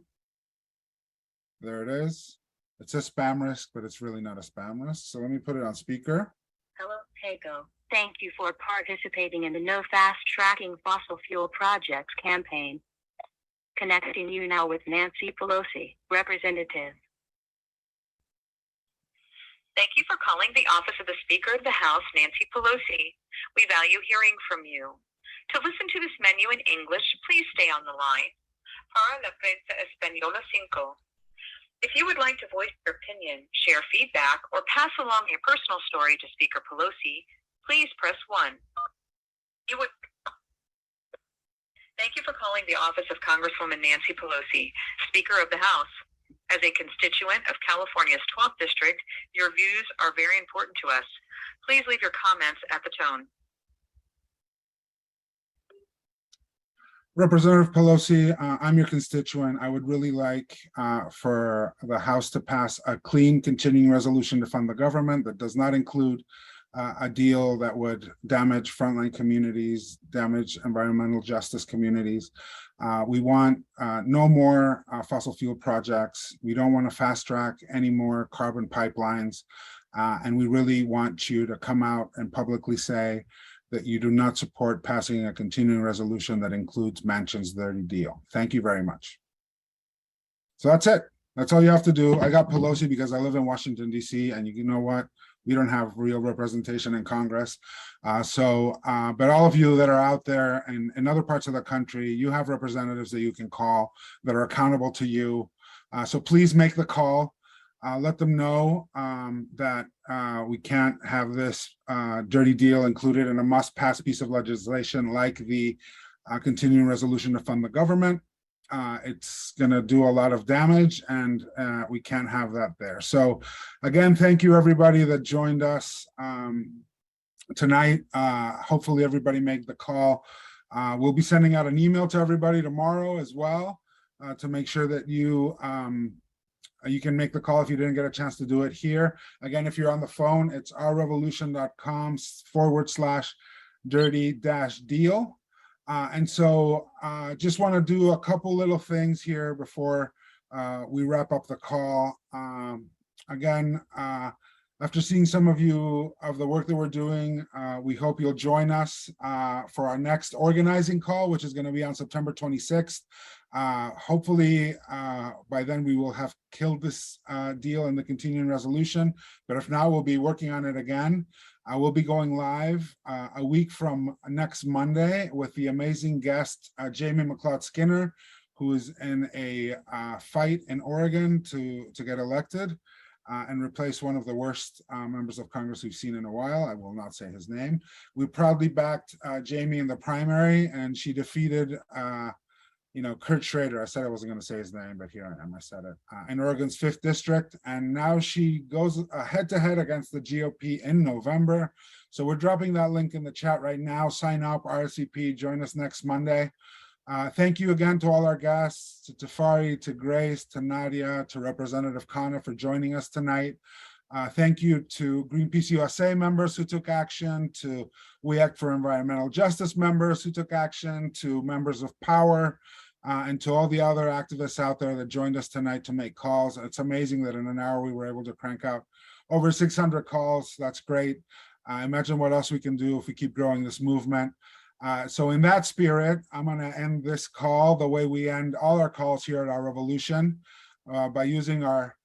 There it is. It says spam risk, but it's really not a spam risk. So let me put it on speaker. Hello, Paco. Thank you for participating in the No Fast Tracking Fossil Fuel Projects campaign. Connecting you now with Nancy Pelosi, Representative. Thank you for calling the Office of the Speaker of the House, Nancy Pelosi. We value hearing from you. To listen to this menu in English, please stay on the line. Para la prensa española 5. If you would like to voice your opinion, share feedback, or pass along your personal story to Speaker Pelosi, please press 1. You would Thank you for calling the office of Congresswoman Nancy Pelosi, Speaker of the House. As a constituent of California's 12th District, your views are very important to us. Please leave your comments at the tone. Representative Pelosi, I'm your constituent. I would really like for the House to pass a clean continuing resolution to fund the government that does not include a deal that would damage frontline communities, damage environmental justice communities. We want no more fossil fuel projects. We don't want to fast track any more carbon pipelines. And we really want you to come out and publicly say that you do not support passing a continuing resolution that includes Manchin's dirty deal. Thank you very much. So that's it. That's all you have to do. I got Pelosi because I live in Washington, D.C., and you know what? We don't have real representation in Congress. But all of you that are out there and in other parts of the country, you have representatives that you can call that are accountable to you. So please make the call. Let them know that we can't have this dirty deal included in a must-pass piece of legislation like the continuing resolution to fund the government. It's going to do a lot of damage, and we can't have that there. So again, thank you everybody that joined us tonight. Hopefully everybody made the call. We'll be sending out an email to everybody tomorrow as well to make sure that you can make the call if you didn't get a chance to do it here. Again, if you're on the phone, it's ourrevolution.com/dirty-deal. And so just want to do a couple little things here before we wrap up the call. Again, after seeing some of you of the work that we're doing, we hope you'll join us for our next organizing call, which is going to be on September 26th. Hopefully by then we will have killed this deal in the continuing resolution, but if not, we'll be working on it again. I will be going live a week from next Monday with the amazing guest, Jamie McLeod-Skinner, who is in a fight in Oregon to get elected and replace one of the worst members of Congress we've seen in a while. I will not say his name. We proudly backed Jamie in the primary, and she defeated Kurt Schrader. I said I wasn't going to say his name, but here I am. I said it. In Oregon's 5th district. And now she goes head to head against the GOP in November. So we're dropping that link in the chat right now. Sign up, RSVP, join us next Monday. Thank you again to all our guests, to Tafari, to Grace, to Nadia, to Representative Khanna for joining us tonight. Thank you to Greenpeace USA members who took action, to We Act for Environmental Justice members who took action, to members of Power, and to all the other activists out there that joined us tonight to make calls. It's amazing that in an hour we were able to crank out over 600 calls. That's great. Imagine what else we can do if we keep growing this movement. So in that spirit, I'm going to end this call the way we end all our calls here at Our Revolution, by using our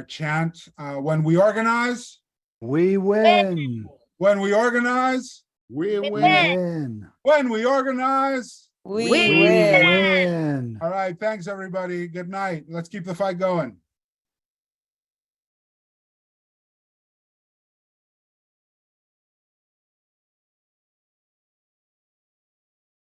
chant. When we organize, we win. When we organize, We win. Win. when we organize, We We win. win. All right, thanks everybody. Good night. Let's keep the fight going.